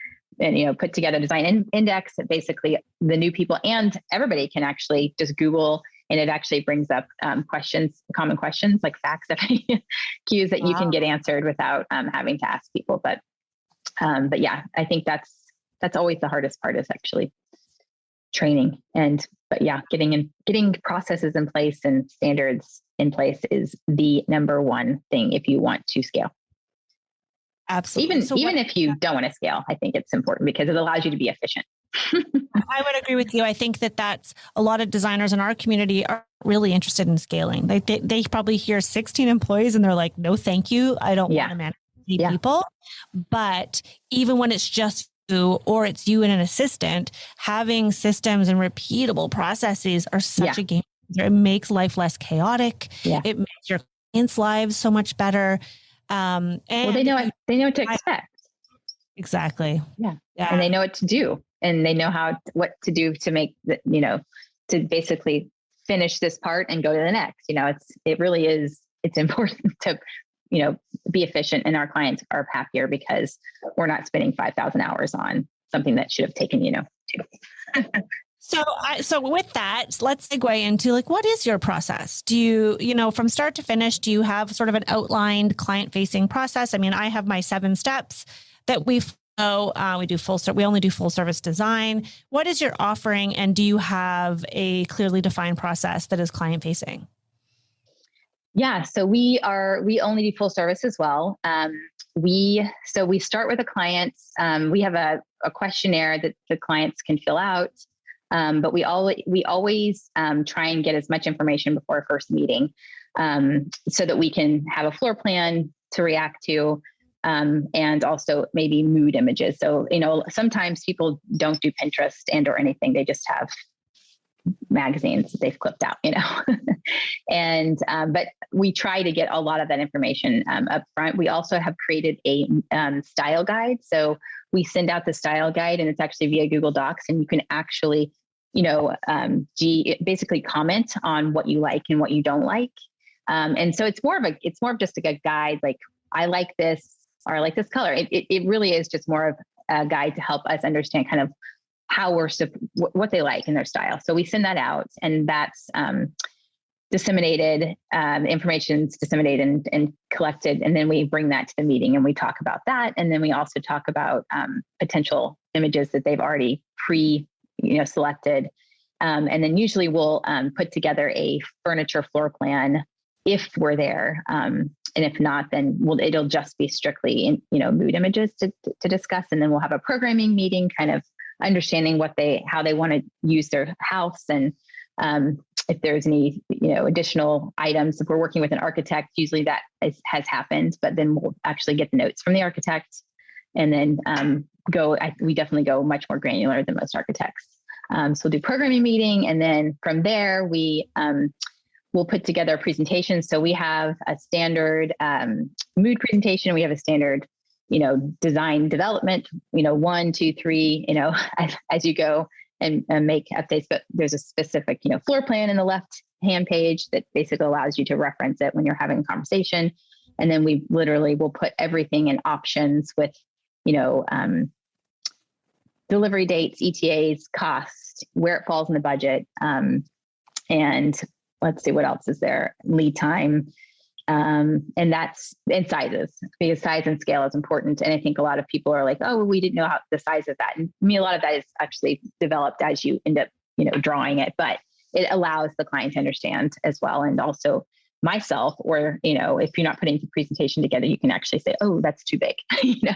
put together design index that basically the new people and everybody can actually just Google, and it actually brings up common questions like facts, FAQs that you can get answered without having to ask people. But yeah, I think that's always the hardest part, is actually training. But yeah, getting processes in place and standards in place is the number one thing if you want to scale. Absolutely. Even if you don't want to scale, I think it's important because it allows you to be efficient. I would agree with you. I think that's a lot of designers in our community are really interested in scaling. They probably hear 16 employees and they're like, no, thank you. I don't want to manage people. But even when it's just you, or it's you and an assistant, having systems and repeatable processes are such a game changer. It makes life less chaotic. Yeah. It makes your clients' lives so much better. And they know what to expect. Exactly. Yeah. And they know what to do, and they know what to do to make to basically finish this part and go to the next. It's important to, be efficient, and our clients are happier because we're not spending 5,000 hours on something that should have taken, 2. So with that, let's segue into like, what is your process? Do you, from start to finish, do you have sort of an outlined client-facing process? I mean, I have my 7 steps that we follow. We only do full service design. What is your offering? And do you have a clearly defined process that is client-facing? Yeah. So we only do full service as well. We start with a client. We have a questionnaire that the clients can fill out. But we always try and get as much information before our first meeting, so that we can have a floor plan to react to, and also maybe mood images. So, sometimes people don't do Pinterest or anything. They just have magazines that they've clipped out, and, but we try to get a lot of that information up front. We also have created a style guide. So we send out the style guide, and it's actually via Google Docs, and you can actually, basically comment on what you like and what you don't like. And so it's more of just like a guide, like I like this, or I like this color. It really is just more of a guide to help us understand kind of how what they like in their style. So we send that out, and that's disseminated, information's disseminated and collected. And then we bring that to the meeting and we talk about that. And then we also talk about potential images that they've already selected. And then usually we'll put together a furniture floor plan if we're there, if not, then it'll just be strictly in, mood images to discuss. And then we'll have a programming meeting, kind of understanding how they want to use their house. And if there's any, additional items, if we're working with an architect, usually that has happened, but then we'll actually get the notes from the architect and then we definitely go much more granular than most architects. So we'll do programming meeting. And then from there, we'll put together a presentation. So we have a standard mood presentation. We have a standard, design development, 1, 2, 3, as you go and make updates. But there's a specific, floor plan in the left-hand page that basically allows you to reference it when you're having a conversation. And then we literally will put everything in options with, delivery dates, ETAs, cost, where it falls in the budget. And let's see, what else is there? Lead time. And sizes, because size and scale is important. And I think a lot of people are like, oh, we didn't know how the size of that. And a lot of that is actually developed as you end up, drawing it, but it allows the client to understand as well. And also myself, or, if you're not putting the presentation together, you can actually say, oh, that's too big,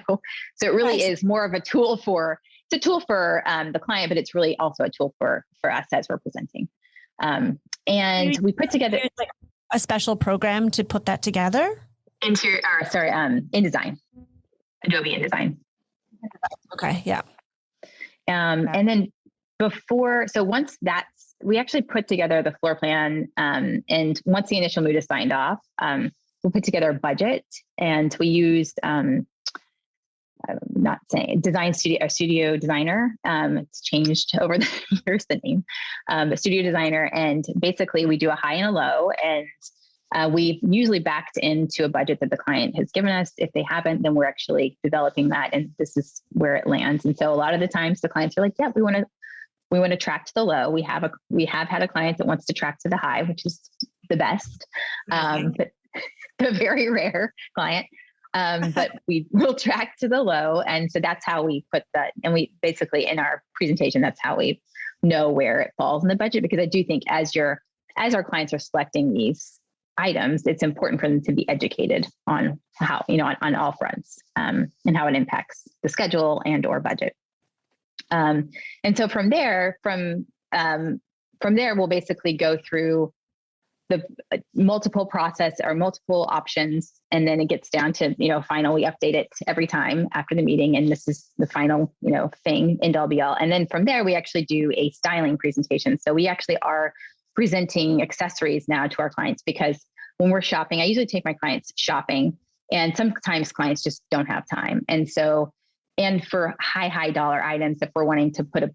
So it really is more of a tool for the client, but it's really also a tool for us as we're presenting. And we put together a special program to put that together in InDesign, Adobe InDesign. Okay. Yeah. And then once we actually put together the floor plan. And once the initial mood is signed off, we'll put together a budget, and we used, a studio designer. It's changed over the years, the name, a studio designer. And basically we do a high and a low, and we've usually backed into a budget that the client has given us. If they haven't, then we're actually developing that, and this is where it lands. And so a lot of the times the clients are like, yeah, we want to track to the low. We have had a client that wants to track to the high, which is the best, but the very rare client. But we will track to the low. And so that's how we put that. And we basically, in our presentation, that's how we know where it falls in the budget. Because I do think as our clients are selecting these items, it's important for them to be educated on how, on all fronts, and how it impacts the schedule and or budget. And so from there, we'll basically go through the multiple process or multiple options. And then it gets down to, final, we update it every time after the meeting. And this is the final, thing, end all be all. And then from there, we actually do a styling presentation. So we actually are presenting accessories now to our clients, because when we're shopping, I usually take my clients shopping, and sometimes clients just don't have time. And so, and for high dollar items, if we're wanting to put a,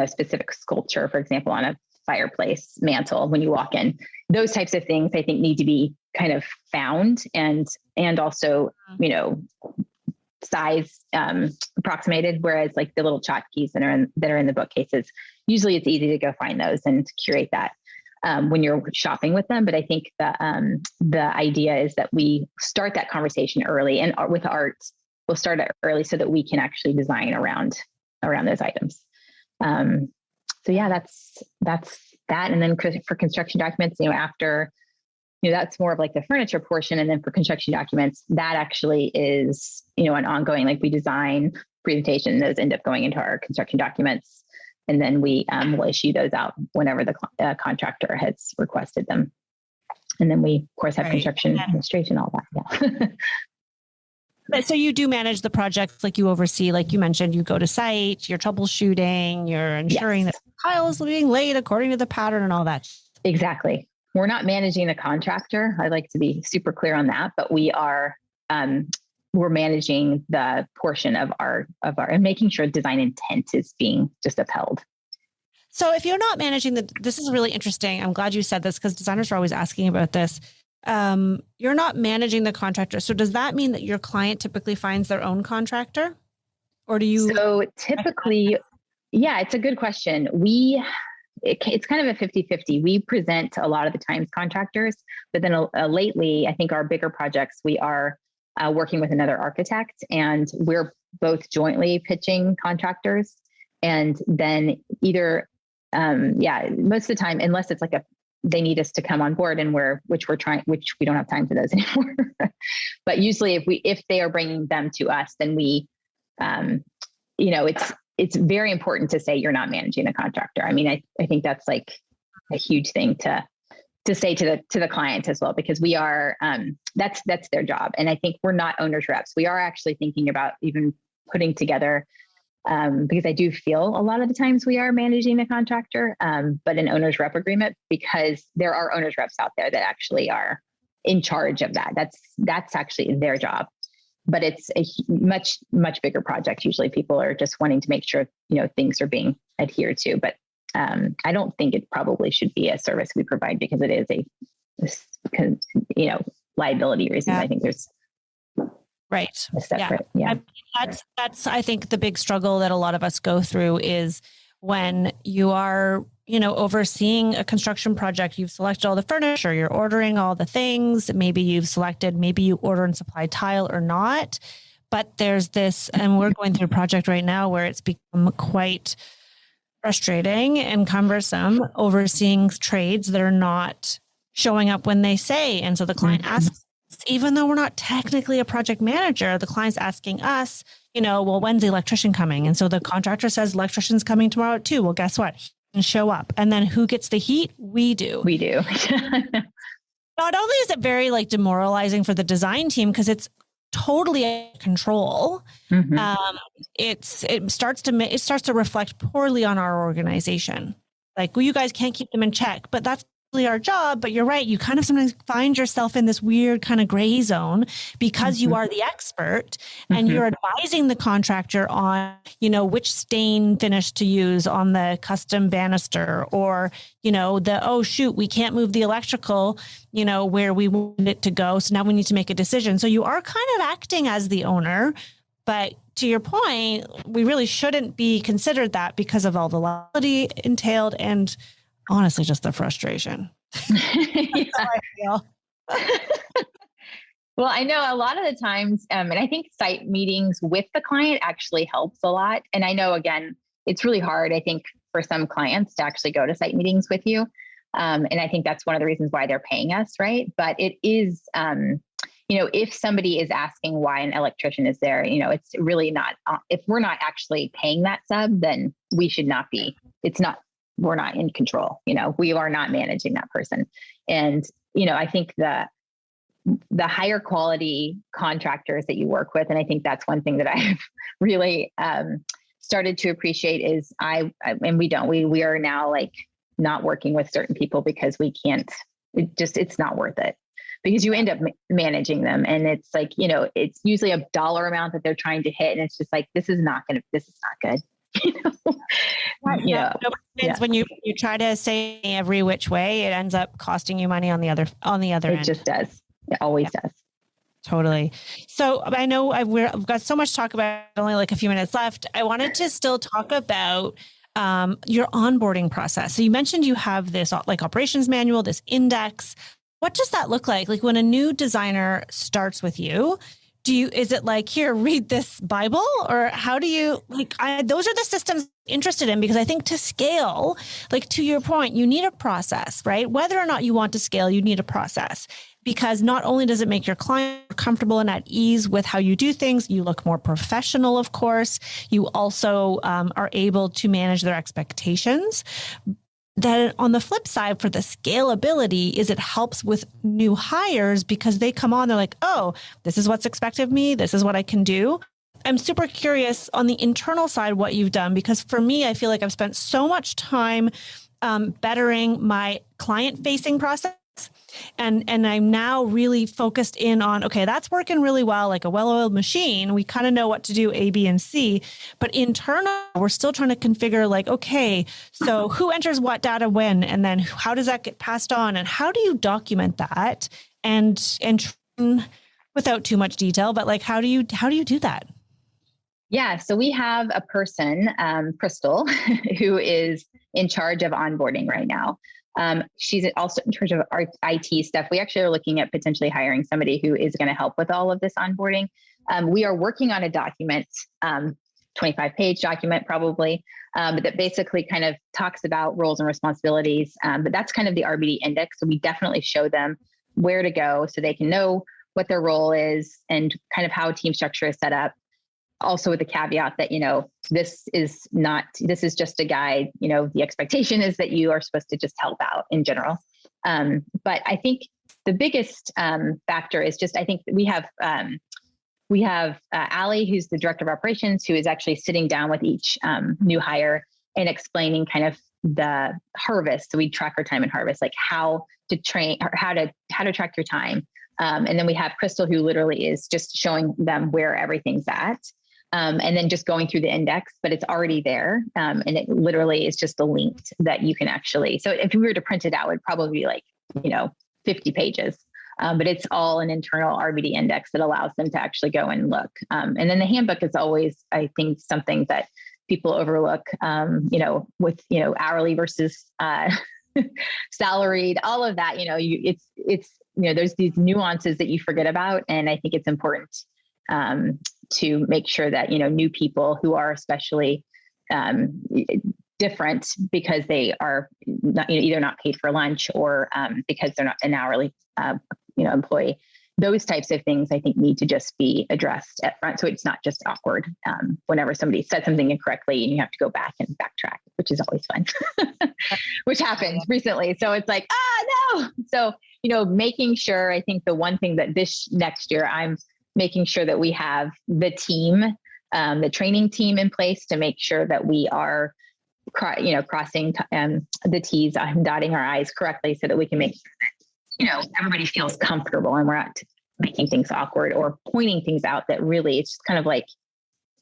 specific sculpture, for example, on a fireplace mantle, when you walk in, those types of things I think need to be kind of found and also, size approximated. Whereas like the little tchotchkes that are in the bookcases, usually it's easy to go find those and curate that when you're shopping with them. But I think the idea is that we start that conversation early, and with art, we'll start it early so that we can actually design around those items. So yeah, that's that. And then for construction documents, after, that's more of like the furniture portion. And then for construction documents, that actually is, an ongoing, like we design presentation, those end up going into our construction documents. And then we will issue those out whenever the contractor has requested them. And then we, of course, have construction administration, all that. Yeah. But so you do manage the project, like you oversee, like you mentioned, you go to site, you're troubleshooting, you're ensuring that tile is being laid according to the pattern and all that. Exactly. We're not managing the contractor. I'd like to be super clear on that, but we are, we're managing the portion of our, and making sure design intent is being just upheld. So if you're not managing this is really interesting. I'm glad you said this, because designers are always asking about this. You're not managing the contractor. So does that mean that your client typically finds their own contractor, or do you? So typically, yeah, it's a good question. It's kind of a 50-50. We present a lot of the times contractors, but then lately, I think our bigger projects, we are working with another architect, and we're both jointly pitching contractors. And then either, most of the time, unless it's like they need us to come on board, and which we don't have time for those anymore. But usually if they are bringing them to us, then we, it's very important to say you're not managing the contractor. I mean, I think that's like a huge thing to say to the client as well, because we are, that's their job. And I think we're not owners reps. We are actually thinking about even putting together, because I do feel a lot of the times we are managing the contractor, but an owner's rep agreement, because there are owner's reps out there that actually are in charge of that. That's actually their job, but it's a much, much bigger project. Usually people are just wanting to make sure, things are being adhered to, but I don't think it probably should be a service we provide, because it is liability reasons. I think there's right. a separate, yeah. That's I think the big struggle that a lot of us go through is when you are, overseeing a construction project, you've selected all the furniture, you're ordering all the things, maybe you order and supply tile or not, but there's this, and we're going through a project right now where it's become quite frustrating and cumbersome overseeing trades that are not showing up when they say. And so the client asks, even though we're not technically a project manager, the client's asking us, well, when's the electrician coming? And so the contractor says, electrician's coming tomorrow at 2:00. Well, guess what? He can show up. And then who gets the heat? We do. We do. Not only is it very demoralizing for the design team, because it's totally out of control. It starts to reflect poorly on our organization. Like, well, you guys can't keep them in check, but that's really our job. But you're right. You kind of sometimes find yourself in this weird kind of gray zone because you are the expert and you're advising the contractor on, which stain finish to use on the custom banister, or, oh shoot, we can't move the electrical, where we want it to go. So now we need to make a decision. So you are kind of acting as the owner, but to your point, we really shouldn't be considered that because of all the liability entailed and honestly, just the frustration. Well, I know a lot of the times, and I think site meetings with the client actually helps a lot. And I know, again, it's really hard, I think, for some clients to actually go to site meetings with you. And I think that's one of the reasons why they're paying us, right? But it is, if somebody is asking why an electrician is there, it's really not, if we're not actually paying that sub, then we should not be, we're not in control. We are not managing that person. And, I think the higher quality contractors that you work with, and I think that's one thing that I've really started to appreciate is we are now not working with certain people because we can't, it's not worth it, because you end up managing them. And it's it's usually a dollar amount that they're trying to hit. And it's just this is not good. When you try to say every which way, it ends up costing you money on the other end. It just does. It always does. Totally. So I know we've got so much to talk about, only a few minutes left. I wanted to still talk about your onboarding process. So you mentioned you have this operations manual, this index. What does that look like? When a new designer starts with you, is it here, read this Bible, or how do you those are the systems I'm interested in, because I think to scale, to your point, you need a process, right? Whether or not you want to scale, you need a process, because not only does it make your client comfortable and at ease with how you do things, you look more professional, of course. You also are able to manage their expectations. Then on the flip side, for the scalability, is it helps with new hires, because they come on, they're like, oh, this is what's expected of me. This is what I can do. I'm super curious on the internal side what you've done, because for me, I feel like I've spent so much time bettering my client-facing process. And I'm now really focused in on, okay, that's working really well, like a well-oiled machine. We kind of know what to do, A, B, and C. But internal, we're still trying to configure okay, so who enters what data when, and then how does that get passed on? And how do you document that? And without too much detail, but how do you do that? Yeah. So we have a person, Crystal, who is in charge of onboarding right now. She's also in charge of our IT stuff. We actually are looking at potentially hiring somebody who is going to help with all of this onboarding. We are working on a document 25-page document probably, but that basically kind of talks about roles and responsibilities. But that's kind of the RBD index. So we definitely show them where to go so they can know what their role is and kind of how a team structure is set up. Also with the caveat that, this is just a guide, the expectation is that you are supposed to just help out in general. But I think the biggest factor is just, I think we have Allie, who's the director of operations, who is actually sitting down with each new hire and explaining kind of the harvest. So we track our time in harvest, like how to train or how to track your time. And then we have Crystal, who literally is just showing them where everything's at. And then just going through the index, but it's already there. And it literally is just a link that you can actually, so if we were to print it out, it would probably be like, 50 pages. But it's all an internal RBD index that allows them to actually go and look. And then the handbook is always, I think, something that people overlook, with, hourly versus salaried, all of that, there's these nuances that you forget about. And I think it's important to make sure that, new people who are especially different because they are not, either not paid for lunch or because they're not an hourly, employee. Those types of things I think need to just be addressed at front. So it's not just awkward whenever somebody said something incorrectly and you have to go back and backtrack, which is always fun, which happened recently. So it's like, no. So, making sure, I think the one thing that this next year, I'm making sure that we have the team, the training team in place to make sure that we are, crossing the T's and dotting our I's correctly so that we can make sure that, everybody feels comfortable and we're not making things awkward or pointing things out that really it's just kind of like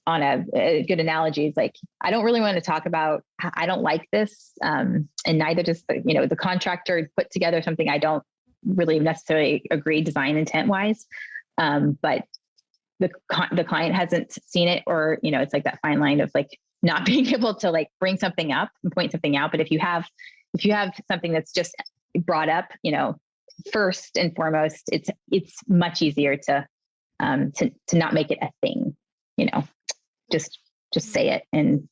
on a good analogy. It's like, I don't really want to talk about, I don't like this. And neither does the contractor put together something I don't really necessarily agree design intent wise. But the client hasn't seen it, or, it's like that fine line of like not being able to like bring something up and point something out. But if you have something that's just brought up, first and foremost, it's much easier to not make it a thing, just say it and,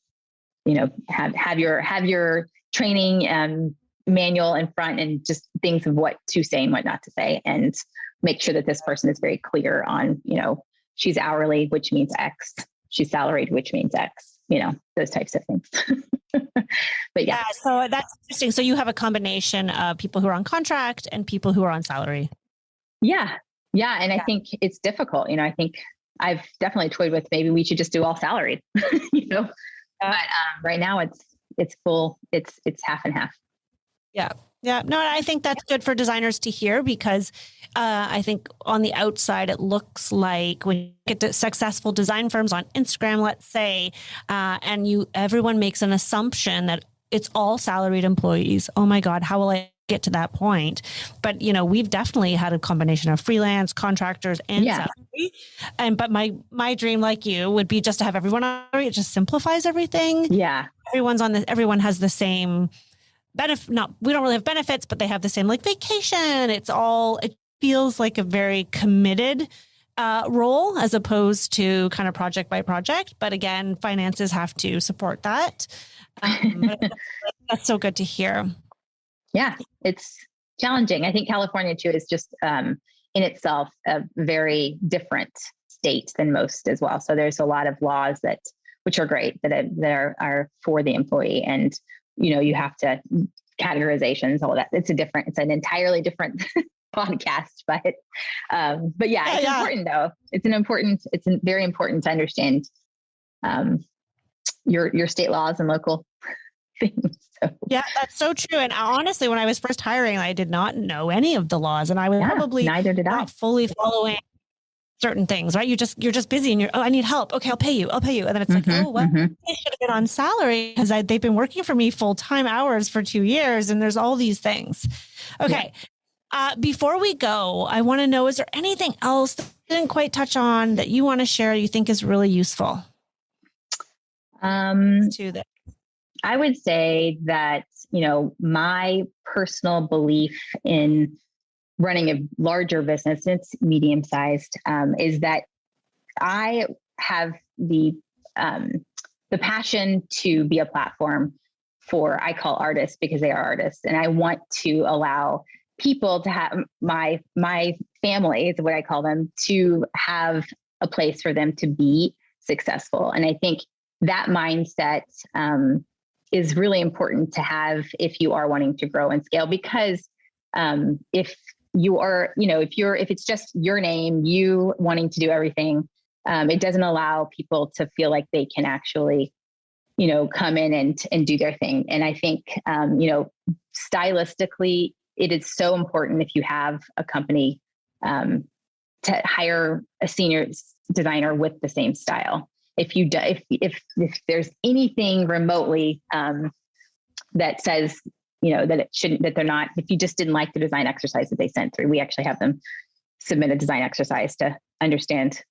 have your training manual in front and just things of what to say and what not to say, and make sure that this person is very clear on, she's hourly, which means X, she's salaried, which means X, those types of things. But yeah. So that's interesting. So you have a combination of people who are on contract and people who are on salary. Yeah. And I think it's difficult. I think I've definitely toyed with maybe we should just do all salaried, but right now it's full. It's half and half. Yeah. Yeah. No, I think that's good for designers to hear because I think on the outside, it looks like when you get to successful design firms on Instagram, let's say, and everyone makes an assumption that it's all salaried employees. Oh my God, how will I get to that point? But, we've definitely had a combination of freelance contractors and salary. But my dream, like you, would be just to have everyone on. It just simplifies everything. Yeah. Everyone has the same benefit. We don't really have benefits, but they have the same like vacation. It feels like a very committed role as opposed to kind of project by project. But again, finances have to support that. But that's so good to hear. Yeah, it's challenging. I think California too is just in itself a very different state than most as well. So there's a lot of laws which are great that are for the employee, and you have to categorizations, all that. It's an entirely different podcast, but yeah, it's important though. It's very important to understand your state laws and local things. So. Yeah, that's so true. And honestly, when I was first hiring, I did not know any of the laws, and I was probably neither did not fully following certain things, right? You're just busy and I need help. Okay, I'll pay you. And then it's like, I should have been on salary because they've been working for me full-time hours for 2 years. And there's all these things. Okay. Yeah. Before we go, I want to know, is there anything else that we didn't quite touch on that you want to share you think is really useful? To that. I would say that, my personal belief in running a larger business, it's medium-sized, is that I have the the passion to be a platform for, I call artists because they are artists. And I want to allow people to have my family is what I call them, to have a place for them to be successful. And I think that mindset is really important to have if you are wanting to grow and scale, because if you are, if it's just your name, you wanting to do everything, it doesn't allow people to feel like they can actually, come in and do their thing. And I think, stylistically, it is so important if you have a company to hire a senior designer with the same style. If there's anything remotely that says, that it shouldn't, that they're not, if you just didn't like the design exercise that they sent through, we actually have them submit a design exercise to understand,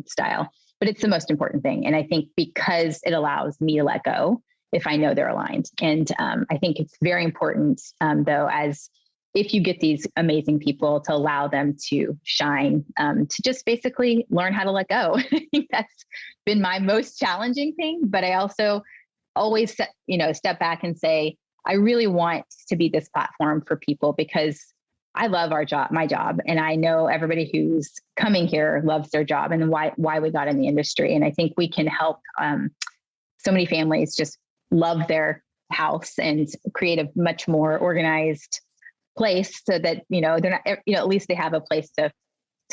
style. But it's the most important thing. And I think because it allows me to let go if I know they're aligned. And I think it's very important, though, as if you get these amazing people, to allow them to shine, to just basically learn how to let go. I think that's been my most challenging thing. But I also always, step back and say, I really want to be this platform for people because I love my job. And I know everybody who's coming here loves their job and why we got in the industry. And I think we can help so many families just love their house and create a much more organized place so that, they're not, at least they have a place to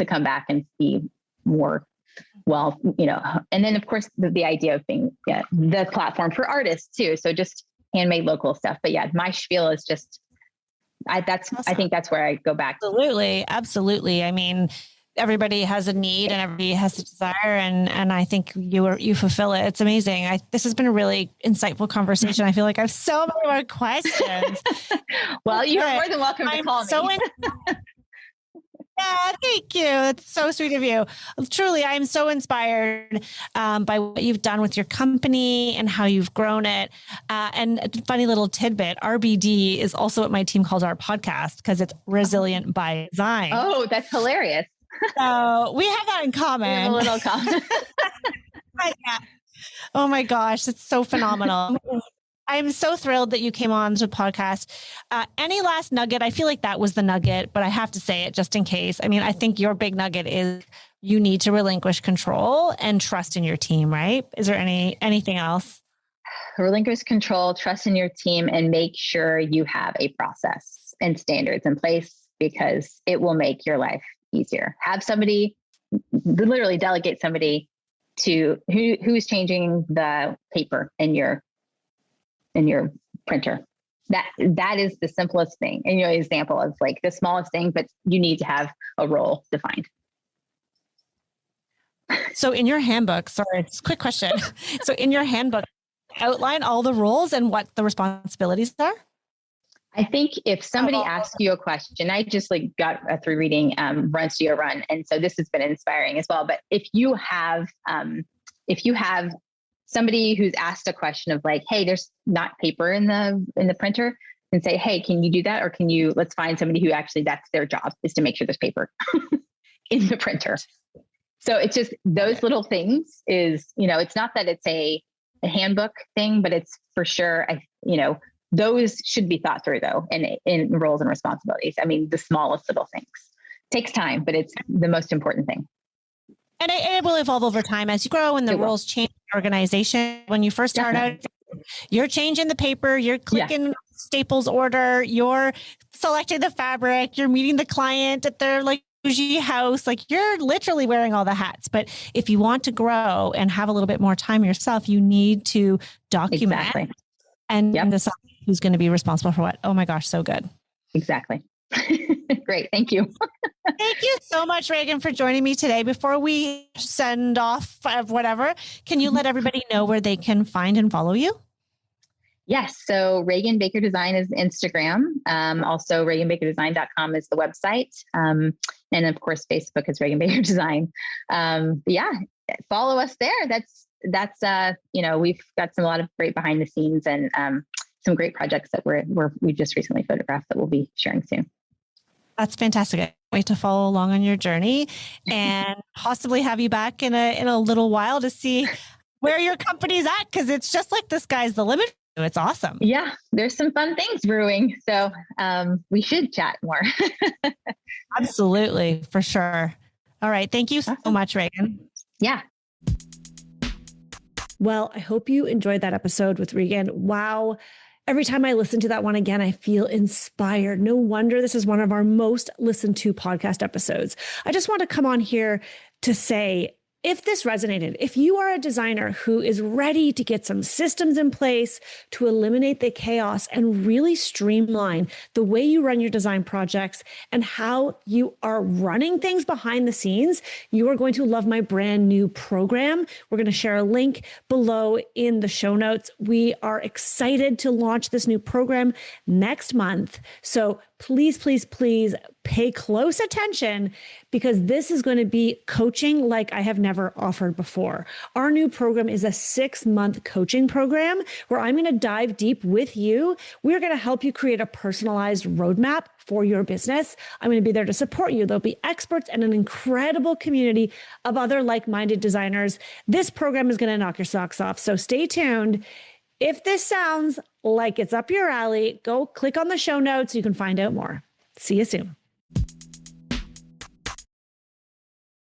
come back and be more and then of course the idea of being the platform for artists too. So just handmade local stuff. But my spiel is just, awesome. I think that's where I go back. Absolutely. I mean, everybody has a need and everybody has a desire. And I think you fulfill it. It's amazing. This has been a really insightful conversation. I feel like I have so many more questions. Well, you're more than welcome to call me. Yeah, thank you. That's so sweet of you. Truly, I'm so inspired by what you've done with your company and how you've grown it. And a funny little tidbit, RBD is also what my team calls our podcast because it's Resilient by Design. Oh, that's hilarious. So we have that in common. We have a little common. Yeah. Oh my gosh, it's so phenomenal. I'm so thrilled that you came on to the podcast. Any last nugget? I feel like that was the nugget, but I have to say it just in case. I mean, I think your big nugget is you need to relinquish control and trust in your team, right? Is there anything else? Relinquish control, trust in your team, and make sure you have a process and standards in place because it will make your life easier. Have somebody, literally delegate somebody to who's changing the paper in your printer. That is the simplest thing. And example of like the smallest thing, but you need to have a role defined. So in your handbook, sorry, it's a quick question. So in your handbook, outline all the roles and what the responsibilities are? I think if somebody asks you a question, I just got through reading Run Studio Run. And so this has been inspiring as well. But if you have somebody who's asked a question of hey, there's not paper in the printer, and say, hey, can you do that? Or let's find somebody who actually, that's their job, is to make sure there's paper in the printer. So it's just those little things is, it's not that it's a handbook thing, but it's for sure, those should be thought through though, in roles and responsibilities. I mean, the smallest little things takes time, but it's the most important thing. And it will evolve over time as you grow and the roles change in the organization. When you first start out, you're changing the paper, you're clicking Staples order, you're selecting the fabric, you're meeting the client at their bougie house. You're literally wearing all the hats. But if you want to grow and have a little bit more time yourself, you need to document and decide who's going to be responsible for what. Oh my gosh, so good. Exactly. Great. Thank you. Thank you so much, Regan, for joining me today. Before we send off whatever, can you let everybody know where they can find and follow you? Yes. So Regan Baker Design is Instagram. Also reganbakerdesign.com is the website. And of course, Facebook is Regan Baker Design. Follow us there. That's we've got a lot of great behind the scenes and some great projects that we just recently photographed that we'll be sharing soon. That's fantastic. I can't wait to follow along on your journey and possibly have you back in a little while to see where your company's at, because it's just like the sky's the limit. It's awesome. Yeah, there's some fun things brewing. So we should chat more. Absolutely, for sure. All right. Thank you so much, Regan. Yeah. Well, I hope you enjoyed that episode with Regan. Wow. Every time I listen to that one again, I feel inspired. No wonder this is one of our most listened to podcast episodes. I just want to come on here to say, if this resonated, if you are a designer who is ready to get some systems in place to eliminate the chaos and really streamline the way you run your design projects and how you are running things behind the scenes, you are going to love my brand new program. We're going to share a link below in the show notes. We are excited to launch this new program next month. So please, please, please pay close attention, because this is going to be coaching like I have never offered before. Our new program is a 6-month coaching program where I'm going to dive deep with you. We're going to help you create a personalized roadmap for your business. I'm going to be there to support you. There'll be experts and an incredible community of other like-minded designers. This program is going to knock your socks off. So stay tuned. If this sounds like it's up your alley, go click on the show notes. You can find out more. See you soon.